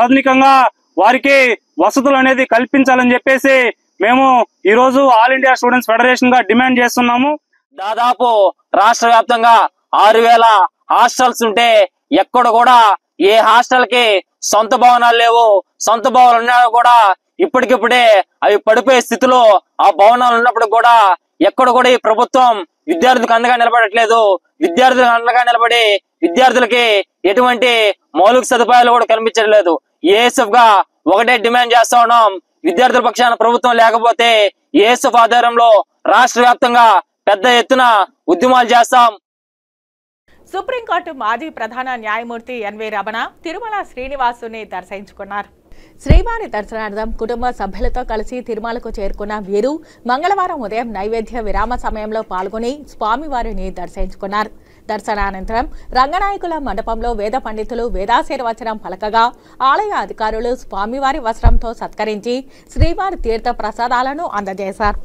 ఆధునికంగా వారికి వసతులు అనేది కల్పించాలని చెప్పేసి మేము ఈ రోజు ఆల్ ఇండియా స్టూడెంట్స్ ఫెడరేషన్ గా డిమాండ్ చేస్తున్నాము. దాదాపు రాష్ట్ర వ్యాప్తంగా 6000 హాస్టల్స్ ఉంటే ఎక్కడ కూడా ఏ హాస్టల్ కి సొంత భవనాలు లేవు. సొంత భవనాలు ఉన్నా కూడా ఇప్పటికిప్పుడే అవి పడిపోయే స్థితిలో ఆ భవనాలు ఉన్నప్పుడు కూడా ఎక్కడ కూడా ఈ ప్రభుత్వం విద్యార్థులకు అండగా నిలబడట్లేదు. విద్యార్థులకు అండగా నిలబడి విద్యార్థులకి ఎటువంటి మౌలిక సదుపాయాలు కూడా కల్పించట్లేదు. ఏఎస్ఎఫ్ గా ఒకటే డిమాండ్ చేస్తా ఉన్నాం, విద్యార్థుల పక్షాన ప్రభుత్వం లేకపోతే ఏఎస్ఎఫ్ ఆధ్వర్యంలో రాష్ట్ర వ్యాప్తంగా పెద్ద ఎత్తున ఉద్యమాలు చేస్తాం. సుప్రీంకోర్టు మాజీ ప్రధాన న్యాయమూర్తి ఎన్వి రమణ తిరుమల శ్రీనివాసుని దర్శించుకున్నారు. శ్రీవారి దర్శనార్థం కుటుంబ సభ్యులతో కలిసి తిరుమలకు చేరుకున్న వీరు మంగళవారం ఉదయం నైవేద్య విరామ సమయంలో పాల్గొని స్వామివారిని దర్శించుకున్నారు. దర్శనానంతరం రంగనాయకుల మండపంలో వేద పండితులు వేదాశీర్వచనం పలకగా ఆలయ అధికారులు స్వామివారి వస్త్రంతో సత్కరించి శ్రీవారి తీర్థ ప్రసాదాలను అందజేశారు.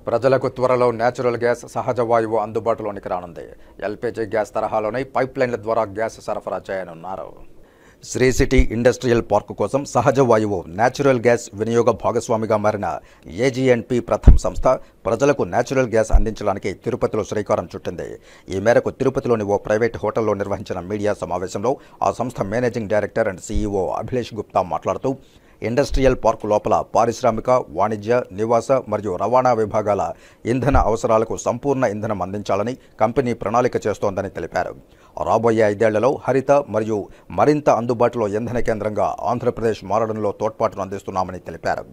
ప్రజలకు త్వరలో నేచురల్ గ్యాస్ సహజ వాయువు అందుబాటులోనికి రానుంది. ఎల్పీజీ గ్యాస్ తరహాలోనే పైప్ లైన్ల ద్వారా గ్యాస్ సరఫరా చేయనున్నారు. శ్రీ సిటీ ఇండస్ట్రియల్ పార్క్ కోసం సహజ వాయువు నేచురల్ గ్యాస్ వినియోగ భాగస్వామిగా మారిన ఏజీఎన్పీ ప్రథమ్ సంస్థ ప్రజలకు నేచురల్ గ్యాస్ అందించడానికి తిరుపతిలో శ్రీకారం చుట్టింది. ఈ మేరకు తిరుపతిలోని ఓ ప్రైవేట్ హోటల్లో నిర్వహించిన మీడియా సమావేశంలో ఆ సంస్థ managing director and CEO Abhilesh Gupta మాట్లాడుతూ ఇండస్ట్రియల్ పార్క్ లోపల పారిశ్రామిక, వాణిజ్య, నివాస మరియు రవాణా విభాగాల ఇంధన అవసరాలకు సంపూర్ణ ఇంధనం అందించాలని కంపెనీ ప్రణాళిక చేస్తోందని తెలిపారు. రాబోయే 5 ఏళ్లలో హరిత మరియు మరింత అందుబాటులో ఇంధన కేంద్రంగా ఆంధ్రప్రదేశ్ మారడంలో తోడ్పాటును అందిస్తున్నామని తెలిపారు.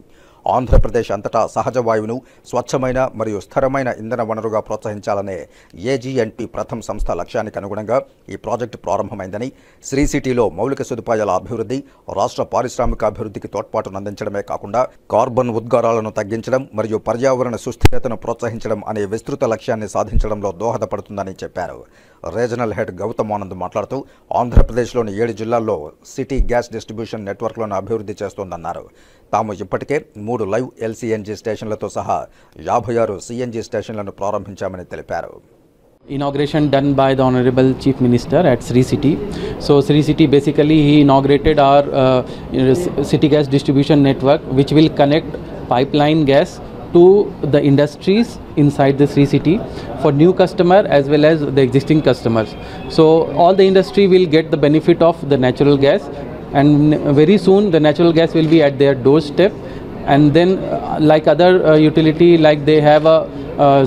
ఆంధ్రప్రదేశ్ అంతటా సహజ వాయువును స్వచ్ఛమైన మరియు స్థిరమైన ఇంధన వనరుగా ప్రోత్సహించాలనే ఏజీఎన్పీ ప్రథమ్ సంస్థ లక్ష్యానికి అనుగుణంగా ఈ ప్రాజెక్టు ప్రారంభమైందని, శ్రీ సిటీలో మౌలిక సదుపాయాల అభివృద్ధి, రాష్ట్ర పారిశ్రామిక అభివృద్ధికి తోడ్పాటును అందించడమే కాకుండా కార్బన్ ఉద్గారాలను తగ్గించడం మరియు పర్యావరణ సుస్థిరతను ప్రోత్సహించడం అనే విస్తృత లక్ష్యాన్ని సాధించడంలో దోహదపడుతుందని చెప్పారు. రీజనల్ హెడ్ గౌతమ్ ఆనంద్ మాట్లాడుతూ ఆంధ్రప్రదేశ్లోని 7 జిల్లాల్లో సిటీ గ్యాస్ డిస్ట్రిబ్యూషన్ నెట్వర్క్లను అభివృద్ధి చేస్తోందన్నారు. తాము ఇప్పటికే 3 లైవ్ ఎల్సీఎన్జీ స్టేషన్లతో సహా 56 సిఎన్జీ స్టేషన్లను ప్రారంభించామని తెలిపారు. Inauguration done by the Honorable Chief Minister at Sri City. So Sri City basically he inaugurated our city gas distribution network, which will connect pipeline gas to the industries inside the Sri City for new customer as well as the existing customers. So all the industry will get the benefit of the natural gas, and very soon the natural gas will be at their doorstep. And then like other utility, like they have a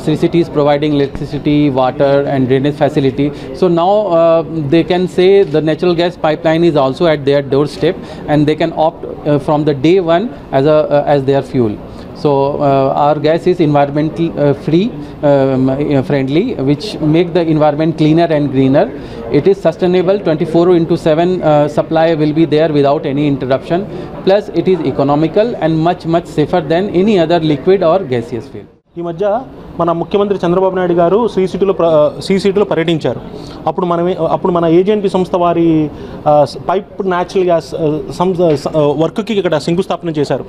Sri City is providing electricity, water and drainage facility. So now they can say the natural gas pipeline is also at their doorstep, and they can opt from the day one as their fuel. So our gas is environmental friendly, which make the environment cleaner and greener. It is sustainable. 24/7 supply will be there without any interruption. Plus it is economical and much safer than any other liquid or gaseous fuel. ఈ మధ్య మన ముఖ్యమంత్రి చంద్రబాబు నాయుడు గారు శ్రీ సిటీలో పర్యటించారు. అప్పుడు మన agency సంస్థ వారి పైప్ న్యాచురల్ గ్యాస్ వర్క్కి ఇక్కడ శంకుస్థాపన చేశారు.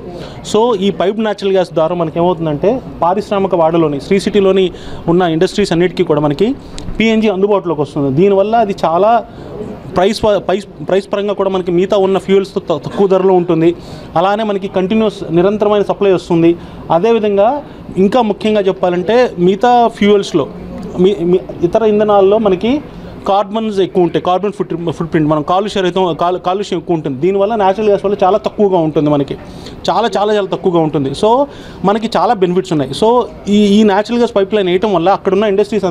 సో ఈ పైప్ న్యాచురల్ గ్యాస్ ద్వారా మనకి ఏమవుతుందంటే పారిశ్రామిక వాడలోని శ్రీ సిటీలోని ఉన్న ఇండస్ట్రీస్ అన్నిటికీ కూడా మనకి పిఎన్జీ అందుబాటులోకి వస్తుంది. దీనివల్ల అది చాలా ప్రైస్ పరంగా కూడా మనకి మిగతా ఉన్న ఫ్యూయల్స్తో తక్కువ ధరలో ఉంటుంది. అలానే మనకి కంటిన్యూస్ నిరంతరమైన సప్లై వస్తుంది. అదేవిధంగా ఇంకా ముఖ్యంగా చెప్పాలంటే మిగతా ఫ్యూయల్స్లో ఇతర ఇంధనాల్లో మనకి కార్బన్స్ ఎక్కువ ఉంటాయి. కార్బన్ ఫుట్ ప్రింట్ మనం కాలుష్యం ఎక్కువ ఉంటుంది. దీనివల్ల న్యాచురల్ గ్యాస్ వల్ల చాలా తక్కువగా ఉంటుంది, మనకి చాలా తక్కువగా ఉంటుంది. సో మనకి చాలా బెనిఫిట్స్ ఉన్నాయి. సో ఈ న్యాచురల్ గ్యాస్ పైప్ లైన్ వేయటం వల్ల అక్కడున్న ఇండస్ట్రీస్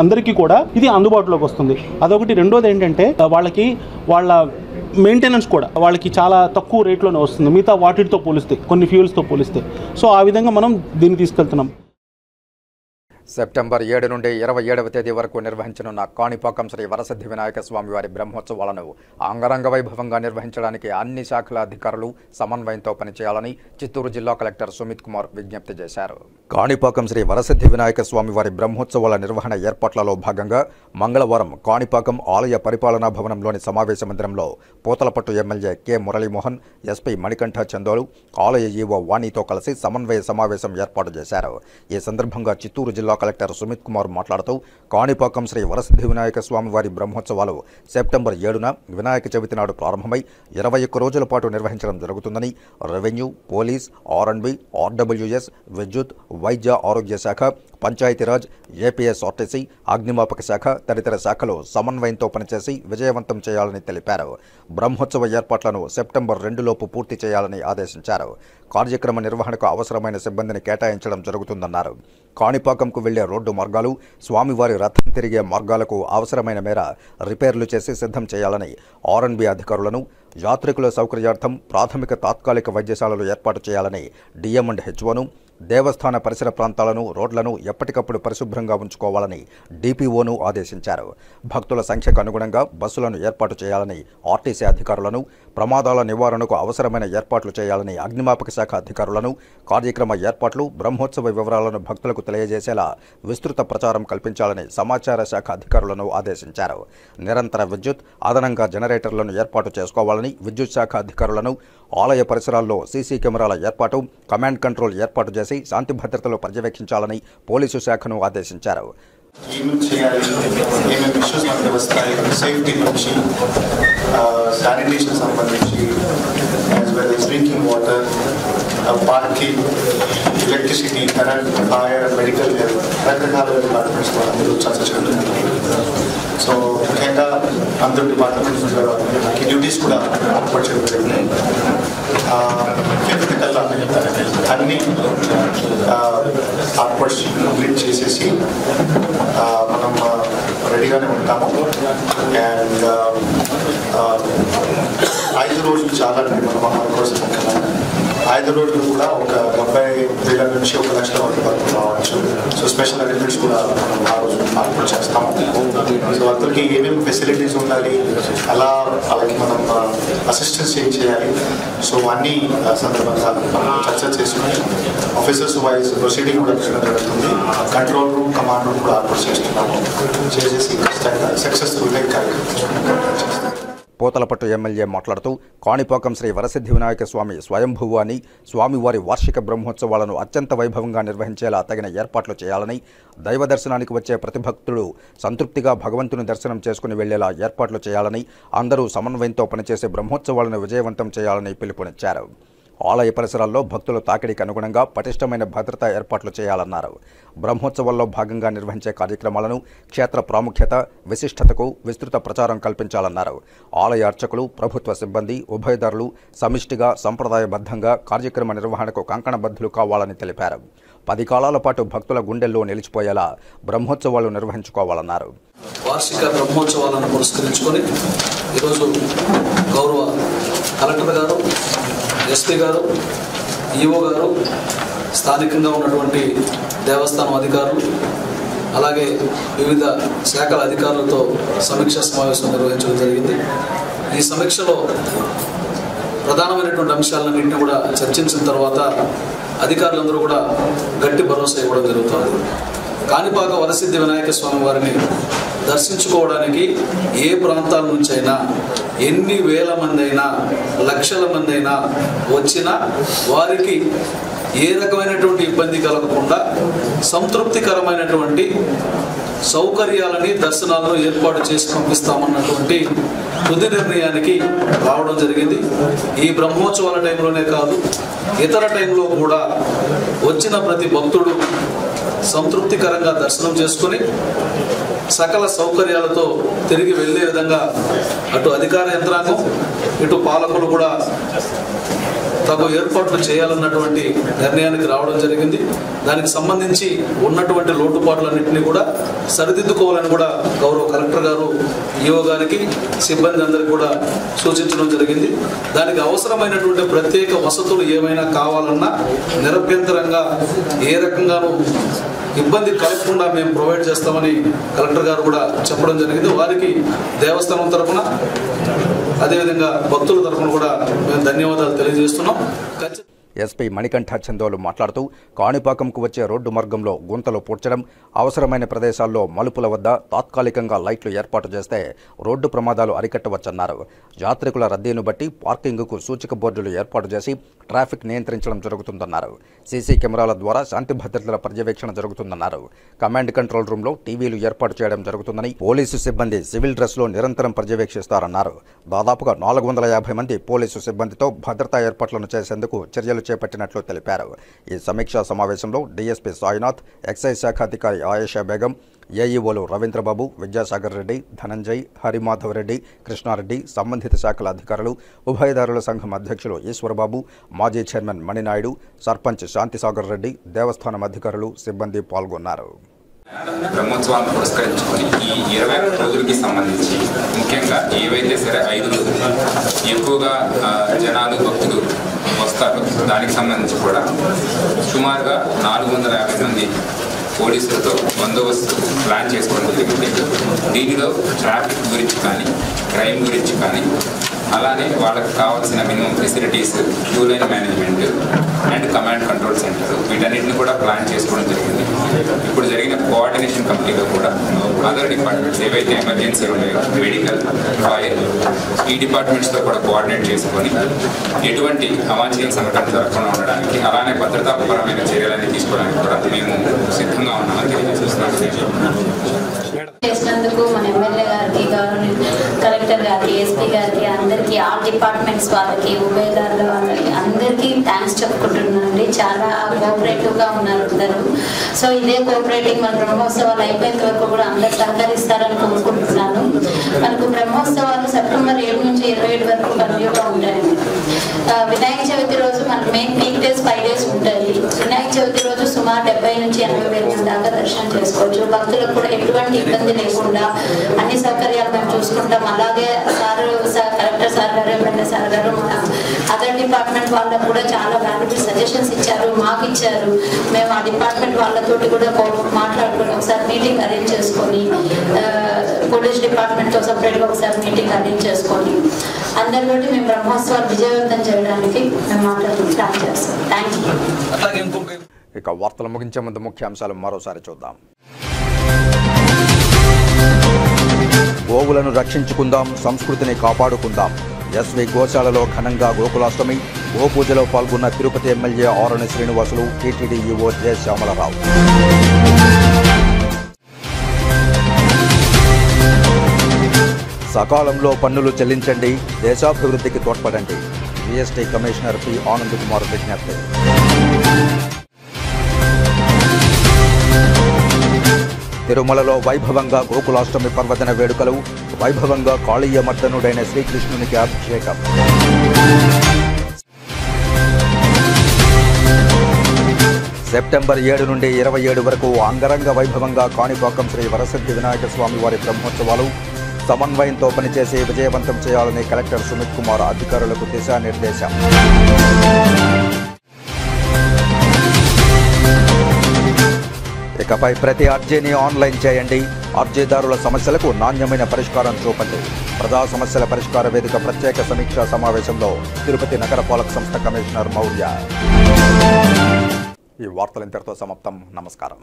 అందరికీ కూడా ఇది అందుబాటులోకి వస్తుంది. అదొకటి. రెండోది ఏంటంటే వాళ్ళ మెయింటెనెన్స్ కూడా వాళ్ళకి చాలా తక్కువ రేట్లోనే వస్తుంది మిగతా వాటితో పోలిస్తే, కొన్ని ఫ్యూయల్స్తో పోలిస్తే. సో ఆ విధంగా మనం దీన్ని తీసుకెళ్తున్నాం. సెప్టెంబర్ 7 నుండి 27వ తేదీ వరకు నిర్వహించనున్న కాణిపాకం శ్రీ వరసిద్ధి వినాయక స్వామి వారి బ్రహ్మోత్సవాలను అంగరంగ వైభవంగా నిర్వహించడానికి అన్ని శాఖల అధికారులు సమన్వయంతో పనిచేయాలని చిత్తూరు జిల్లా కలెక్టర్ సుమిత్ కుమార్ విజ్ఞప్తి చేశారు. కాణిపాకం శ్రీ వరసిద్ధి వినాయక స్వామి వారి బ్రహ్మోత్సవాల నిర్వహణ ఏర్పాట్లలో భాగంగా మంగళవారం కాణిపాకం ఆలయ పరిపాలనా భవనంలోని సమావేశ మందిరంలో Puthalapattu MLA K Muralimohan, SP Manikanta Chandolu, ఆలయ ఈవో వాణితో కలిసి సమన్వయ సమావేశం ఏర్పాటు చేశారు. ఈ సందర్భంగా చిత్తూరు జిల్లా కలెక్టర్ సుమిత్ కుమార్ మాట్లాడుతూ కాణిపాకం శ్రీ వరసిద్ధి వినాయక స్వామి వారి బ్రహ్మోత్సవాలు సెప్టెంబర్ 7న వినాయక చవితి నాడు ప్రారంభమై 21 రోజుల పాటు నిర్వహించడం జరుగుతుందని రెవెన్యూ, పోలీస్, ఆర్ఎండ్బి, ఆర్డబ్ల్యూఎస్, విద్యుత్, వైద్య ఆరోగ్య శాఖ, పంచాయతీరాజ్, ఏపీఎస్ఆర్టీసీ, అగ్నిమాపక శాఖ తదితర శాఖలు సమన్వయంతో పనిచేసి విజయవంతం చేయాలని తెలిపారు. బ్రహ్మోత్సవ ఏర్పాట్లను సెప్టెంబర్ 2లోపు పూర్తి చేయాలని ఆదేశించారు. కార్యక్రమ నిర్వహణకు అవసరమైన సిబ్బందిని కేటాయించడం జరుగుతుందన్నారు. కాణిపాకంకు వెళ్లే రోడ్డు మార్గాలు, స్వామివారి రథం తిరిగే మార్గాలకు అవసరమైన మేర రిపేర్లు చేసి సిద్ధం చేయాలని ఆర్ఎండ్బి అధికారులను, యాత్రికుల సౌకర్యార్థం ప్రాథమిక తాత్కాలిక వైద్యశాలలు ఏర్పాటు చేయాలని డిఎం అండ్ హెచ్ఓను, దేవస్థాన పరిసర ప్రాంతాలను, రోడ్లను ఎప్పటికప్పుడు పరిశుభ్రంగా ఉంచుకోవాలని డిపిఓను ఆదేశించారు. భక్తుల సంఖ్యకు అనుగుణంగా బస్సులను ఏర్పాటు చేయాలని ఆర్టీసీ అధికారులను, ప్రమాదాల నివారణకు అవసరమైన ఏర్పాట్లు చేయాలని అగ్నిమాపక శాఖ అధికారులను, కార్యక్రమ ఏర్పాట్లు, బ్రహ్మోత్సవ వివరాలను భక్తులకు తెలియజేసేలా విస్తృత ప్రచారం కల్పించాలని సమాచార శాఖ అధికారులను ఆదేశించారు. నిరంతర విద్యుత్, అదనంగా జనరేటర్లను ఏర్పాటు చేసుకోవాలని విద్యుత్ శాఖ అధికారులను, ఆలయ పరిసరాల్లో సీసీ కెమెరాల ఏర్పాటు, కమాండ్ కంట్రోల్ ఏర్పాటు చేసి శాంతి భద్రతలు పర్యవేక్షించాలని పోలీసు శాఖను ఆదేశించారు. ఏమేమి చేయాలి, ఏమేమి ఇష్యూస్ మనకు వస్తాయి, సేఫ్టీ నుంచి, శానిటేషన్ సంబంధించి, as well as drinking water, parking, electricity, current, fire, medical health, రకరకాల డిపార్ట్మెంట్స్ అందరూ చర్చ జరుగుతుంది. సో ముఖ్యంగా అందరు డిపార్ట్మెంట్స్కి డ్యూటీస్ కూడా ఏర్పాటు చేయడం జరిగింది. ఫిఫ్త్ కల్లా అన్ని ఏర్పాట్స్ కంప్లీట్ చేసేసి మనం రెడీగానే ఉంటాము. అండ్ 5 రోజులు చాలా మనం కోసం 5 రోజులు కూడా ఒక 70,000 నుంచి 1,00,000 వరకు రావచ్చు. సో స్పెషల్ అరేంజ్మెంట్స్ కూడా మనం ఆ రోజు ఏర్పాటు చేస్తాము. సో అందరికీ ఏమేమి ఫెసిలిటీస్ ఉండాలి, అలా వాళ్ళకి మనం అసిస్టెన్స్ ఏం చేయాలి, సో అన్ని సందర్భంగా చర్చ చేసుకుని ఆఫీసర్స్ వైజ్ ప్రొసీడింగ్ కూడా జరుగుతుంది. కంట్రోల్ రూమ్, కమాండ్ రూమ్ కూడా ఏర్పాటు చేస్తున్నాము. చేసేసి ఖచ్చితంగా సక్సెస్ఫుల్గా కార్యక్రమం చేస్తాం. పోతలపట్టు ఎమ్మెల్యే మాట్లాడుతూ కాణిపాకం శ్రీ వరసిద్ధి వినాయక స్వామి స్వయంభువు అని స్వామివారి వార్షిక బ్రహ్మోత్సవాలను అత్యంత వైభవంగా నిర్వహించేలా తగిన ఏర్పాట్లు చేయాలని, దైవ దర్శనానికి వచ్చే ప్రతి భక్తుడు సంతృప్తిగా భగవంతుని దర్శనం చేసుకుని వెళ్లేలా ఏర్పాట్లు చేయాలని, అందరూ సమన్వయంతో పనిచేసే బ్రహ్మోత్సవాలను విజయవంతం చేయాలని పిలుపునిచ్చారు. ఆలయ పరిసరాల్లో భక్తుల తాకిడికి అనుగుణంగా పటిష్టమైన భద్రతా ఏర్పాట్లు చేయాలన్నారు. బ్రహ్మోత్సవాల్లో భాగంగా నిర్వహించే కార్యక్రమాలను, క్షేత్ర ప్రాముఖ్యత, విశిష్టతకు విస్తృత ప్రచారం కల్పించాలన్నారు. ఆలయ అర్చకులు, ప్రభుత్వ సిబ్బంది, ఉభయదారులు సమిష్టిగా సంప్రదాయబద్ధంగా కార్యక్రమ నిర్వహణకు కంకణబద్ధులు కావాలని తెలిపారు. 10 కాలాల పాటు భక్తుల గుండెల్లో నిలిచిపోయేలా బ్రహ్మోత్సవాలు నిర్వహించుకోవాలన్నారు. వార్షిక బ్రహ్మోత్సవాలను పురస్కరించుకొని ఈరోజు గౌరవ కలెక్టర్ గారు, ఎస్పీ గారు, ఈఓ గారు, స్థానికంగా ఉన్నటువంటి దేవస్థానం అధికారులు, అలాగే వివిధ శాఖల అధికారులతో సమీక్షా సమావేశం నిర్వహించడం జరిగింది. ఈ సమీక్షలో ప్రధానమైనటువంటి అంశాలన్నింటినీ కూడా చర్చించిన తర్వాత అధికారులందరూ కూడా గట్టి భరోసా ఇవ్వడం జరుగుతుంది. కాణిపాక వరసిద్ధి వినాయక స్వామి వారిని దర్శించుకోవడానికి ఏ ప్రాంతాల నుంచైనా, ఎన్ని వేల మంది అయినా, లక్షల మంది అయినా వచ్చినా వారికి ఏ రకమైనటువంటి ఇబ్బంది కలగకుండా సంతృప్తికరమైనటువంటి సౌకర్యాలని, దర్శనాలను ఏర్పాటు చేసి పంపిస్తామన్నటువంటి తుది నిర్ణయానికి రావడం జరిగింది. ఈ బ్రహ్మోత్సవాల టైంలోనే కాదు, ఇతర టైంలో కూడా వచ్చిన ప్రతి భక్తుడు సంతృప్తికరంగా దర్శనం చేసుకుని సకల సౌకర్యాలతో తిరిగి వెళ్ళే విధంగా అటు అధికార యంత్రాంగం, ఇటు పాలకులు కూడా తగు ఏర్పాట్లు చేయాలన్నటువంటి నిర్ణయానికి రావడం జరిగింది. దానికి సంబంధించి ఉన్నటువంటి లోటుపాట్లన్నింటినీ కూడా సరిదిద్దుకోవాలని కూడా గౌరవ కలెక్టర్ గారు, ఈఓ గారికి, సిబ్బంది అందరికీ కూడా సూచించడం జరిగింది. దానికి అవసరమైనటువంటి ప్రత్యేక వసతులు ఏమైనా కావాలన్నా నిరభ్యంతరంగా ఏ రకంగానూ ఇబ్బంది కలగకుండా మేము ప్రొవైడ్ చేస్తామని కలెక్టర్ గారు కూడా చెప్పడం జరిగింది. వారికి దేవస్థానం తరఫున, అదేవిధంగా భక్తుల తరఫున కూడా మేము ధన్యవాదాలు తెలియజేస్తున్నాం. ఎస్పీ మణికంఠ చందోలు మాట్లాడుతూ కాణిపాకంకు వచ్చే రోడ్డు మార్గంలో గుంతలు పూడ్చడం, అవసరమైన ప్రదేశాల్లో మలుపుల వద్ద తాత్కాలికంగా లైట్లు ఏర్పాటు చేస్తే రోడ్డు ప్రమాదాలు అరికట్టవచ్చన్నారు. యాత్రికుల రద్దీని బట్టి పార్కింగ్కు సూచిక బోర్డులు ఏర్పాటు చేసి ట్రాఫిక్ నియంత్రించడం జరుగుతుందన్నారు. సీసీ కెమెరాల ద్వారా శాంతి భద్రతల పర్యవేక్షణ జరుగుతుందన్నారు. కమాండ్ కంట్రోల్ రూమ్లో టీవీలు ఏర్పాటు చేయడం జరుగుతుందని, పోలీసు సిబ్బంది సివిల్ డ్రెస్లో నిరంతరం పర్యవేక్షిస్తారన్నారు. దాదాపుగా 450 మంది పోలీసు సిబ్బందితో భద్రతా ఏర్పాట్లను చేసేందుకు చర్యలు చేపట్టినట్లు తెలిపారు. ఈ సమీక్షా సమావేశంలో డీఎస్పీ సాయినాథ్, ఎక్సైజ్ శాఖ అధికారి ఆయేషా బేగం, ఏఈఓలు రవీంద్రబాబు, విద్యాసాగర్ రెడ్డి, ధనంజయ్, హరిమాధవ్ రెడ్డి, కృష్ణారెడ్డి, సంబంధిత శాఖల అధికారులు, ఉభయదారుల సంఘం అధ్యక్షులు ఈశ్వరబాబు, మాజీ చైర్మన్ మణినాయుడు, సర్పంచ్ శాంతిసాగర్ రెడ్డి, దేవస్థానం అధికారులు, సిబ్బంది పాల్గొన్నారు. బ్రహ్మోత్సవాలను పురస్కరించుకొని ఈ 21 రోజులకి సంబంధించి ముఖ్యంగా ఏవైతే సరే 5 రోజులు ఎక్కువగా జనాలు, భక్తులు వస్తారు, దానికి సంబంధించి కూడా సుమారుగా 450 మంది పోలీసులతో బందోబస్తు ప్లాన్ చేసుకోవడం జరిగింది. దీనిలో ట్రాఫిక్ గురించి కానీ, క్రైమ్ గురించి కానీ, అలానే వాళ్ళకి కావాల్సిన minimum facilities, queue line management and command control centre వీటన్నిటిని కూడా ప్లాన్ చేసుకోవడం జరిగింది. ఇప్పుడు జరిగిన కోఆర్డినేషన్ కమిటీలో కూడా అదర్ డిపార్ట్మెంట్స్ ఏవైతే ఎమర్జెన్సీ ఉన్నాయో, మెడికల్, ఫైర్, ఈ డిపార్ట్మెంట్స్తో కూడా కోఆర్డినేట్ చేసుకొని ఎటువంటి అవాంఛనీయ సంఘటన జరగకుండా ఉండడానికి, అలానే భద్రతాపరమైన చర్యలన్నీ తీసుకోవడానికి కూడా మేము సిద్ధంగా ఉన్నామని తెలియజేస్తున్నాము. చేసినందుకు మన ఎమ్మెల్యే గారికి, గవర్నమెంట్ కలెక్టర్ గారికి, ఎస్పీ గారికి, అందరికీ ఆల్ డిపార్ట్మెంట్స్ వాళ్ళకి, ఉభయదారుల వాళ్ళకి అందరికీ థ్యాంక్స్ చెప్పుకుంటున్నానండి. చాలా కోఆపరేటివ్గా ఉన్నారు అందరూ. సో ఇదే కోఆపరేటింగ్ మన బ్రహ్మోత్సవాలు అయిపోయేంత వరకు కూడా అందరు సహకరిస్తారని కోరుకుంటున్నాను. మనకు బ్రహ్మోత్సవాలు సెప్టెంబర్ 7 నుంచి 27 వరకు కంటిన్యూగా ఉంటాయండి. వినాయక చవితి రోజు మనకు మెయిన్ వీక్ డేస్ 5 days ఉంటాయి. వినాయక చవితి రోజు సుమారు 70 నుంచి 80 వేల మంది దాకా దర్శనం చేసుకోవచ్చు. భక్తులకు కూడా ఎటువంటి ఇబ్బంది లేకుండా అన్ని సౌకర్యాలు మేము చూసుకుంటాం. అలాగే కలెక్టర్ సార్ గారు, ఎమ్మెల్యే సార్ గారు, మన అదర్ డిపార్ట్మెంట్ వాళ్ళకు కూడా చాలా వాల్యుబుల్ సజెషన్స్ ఇచ్చారు, మాకు ఇచ్చారు. మేము ఆ డిపార్ట్మెంట్ వాళ్ళతోటి కూడా మాట్లాడుకుని ఒకసారి మీటింగ్ అరేంజ్ చేసుకొని, పోలీస్ డిపార్ట్మెంట్తో సపరేట్గా ఒకసారి మీటింగ్ అరేంజ్ చేసుకొని అందరితోటి మేము బ్రహ్మోత్సవాలు విజయవంతం చేయడానికి మేము మాట్లాడుకుని ప్లాన్ చేస్తాం. Thank you. ఇక వార్తలు ముగించే ముందు ముఖ్యాంశాలు మరోసారి చూద్దాం. గోవులను రక్షించుకుందాం, సంస్కృతిని కాపాడుకుందాం. ఎస్వి గోశాలలో ఘనంగా గోకులాష్టమి. గోపూజలో పాల్గొన్న Tirupati MLA Arani Srinivasulu, TTD EO J Syamalarao. సకాలంలో పన్నులు చెల్లించండి, దేశాభివృద్ధికి తోడ్పడండి. GST commissioner P Anand Kumar విజ్ఞప్తి. తిరుమలలో వైభవంగా గోకులాష్టమి పర్వదిన వేడుకలు. వైభవంగా కాళీయ మర్దనుడైన శ్రీకృష్ణునికి అభిషేకం. సెప్టెంబర్ 7 నుండి 27 వరకు అంగరంగ వైభవంగా కాణిపాకం శ్రీ వరసిద్ధి వినాయక స్వామి వారి బ్రహ్మోత్సవాలు. సమన్వయంతో పనిచేసి విజయవంతం చేయాలని కలెక్టర్ సుమిత్ కుమార్ అధికారులకు దిశానిర్దేశం. ఇకపై ప్రతి అర్జీని ఆన్లైన్ చేయండి. అర్జీదారుల సమస్యలకు నాణ్యమైన పరిష్కారం చూపండి. ప్రజా సమస్యల పరిష్కార వేదిక ప్రత్యేక సమీక్షా సమావేశంలో తిరుపతి నగరపాలక సంస్థ కమిషనర్ మౌర్య. ఈ వార్తలు ఇంతటితో సమాప్తం. నమస్కారం.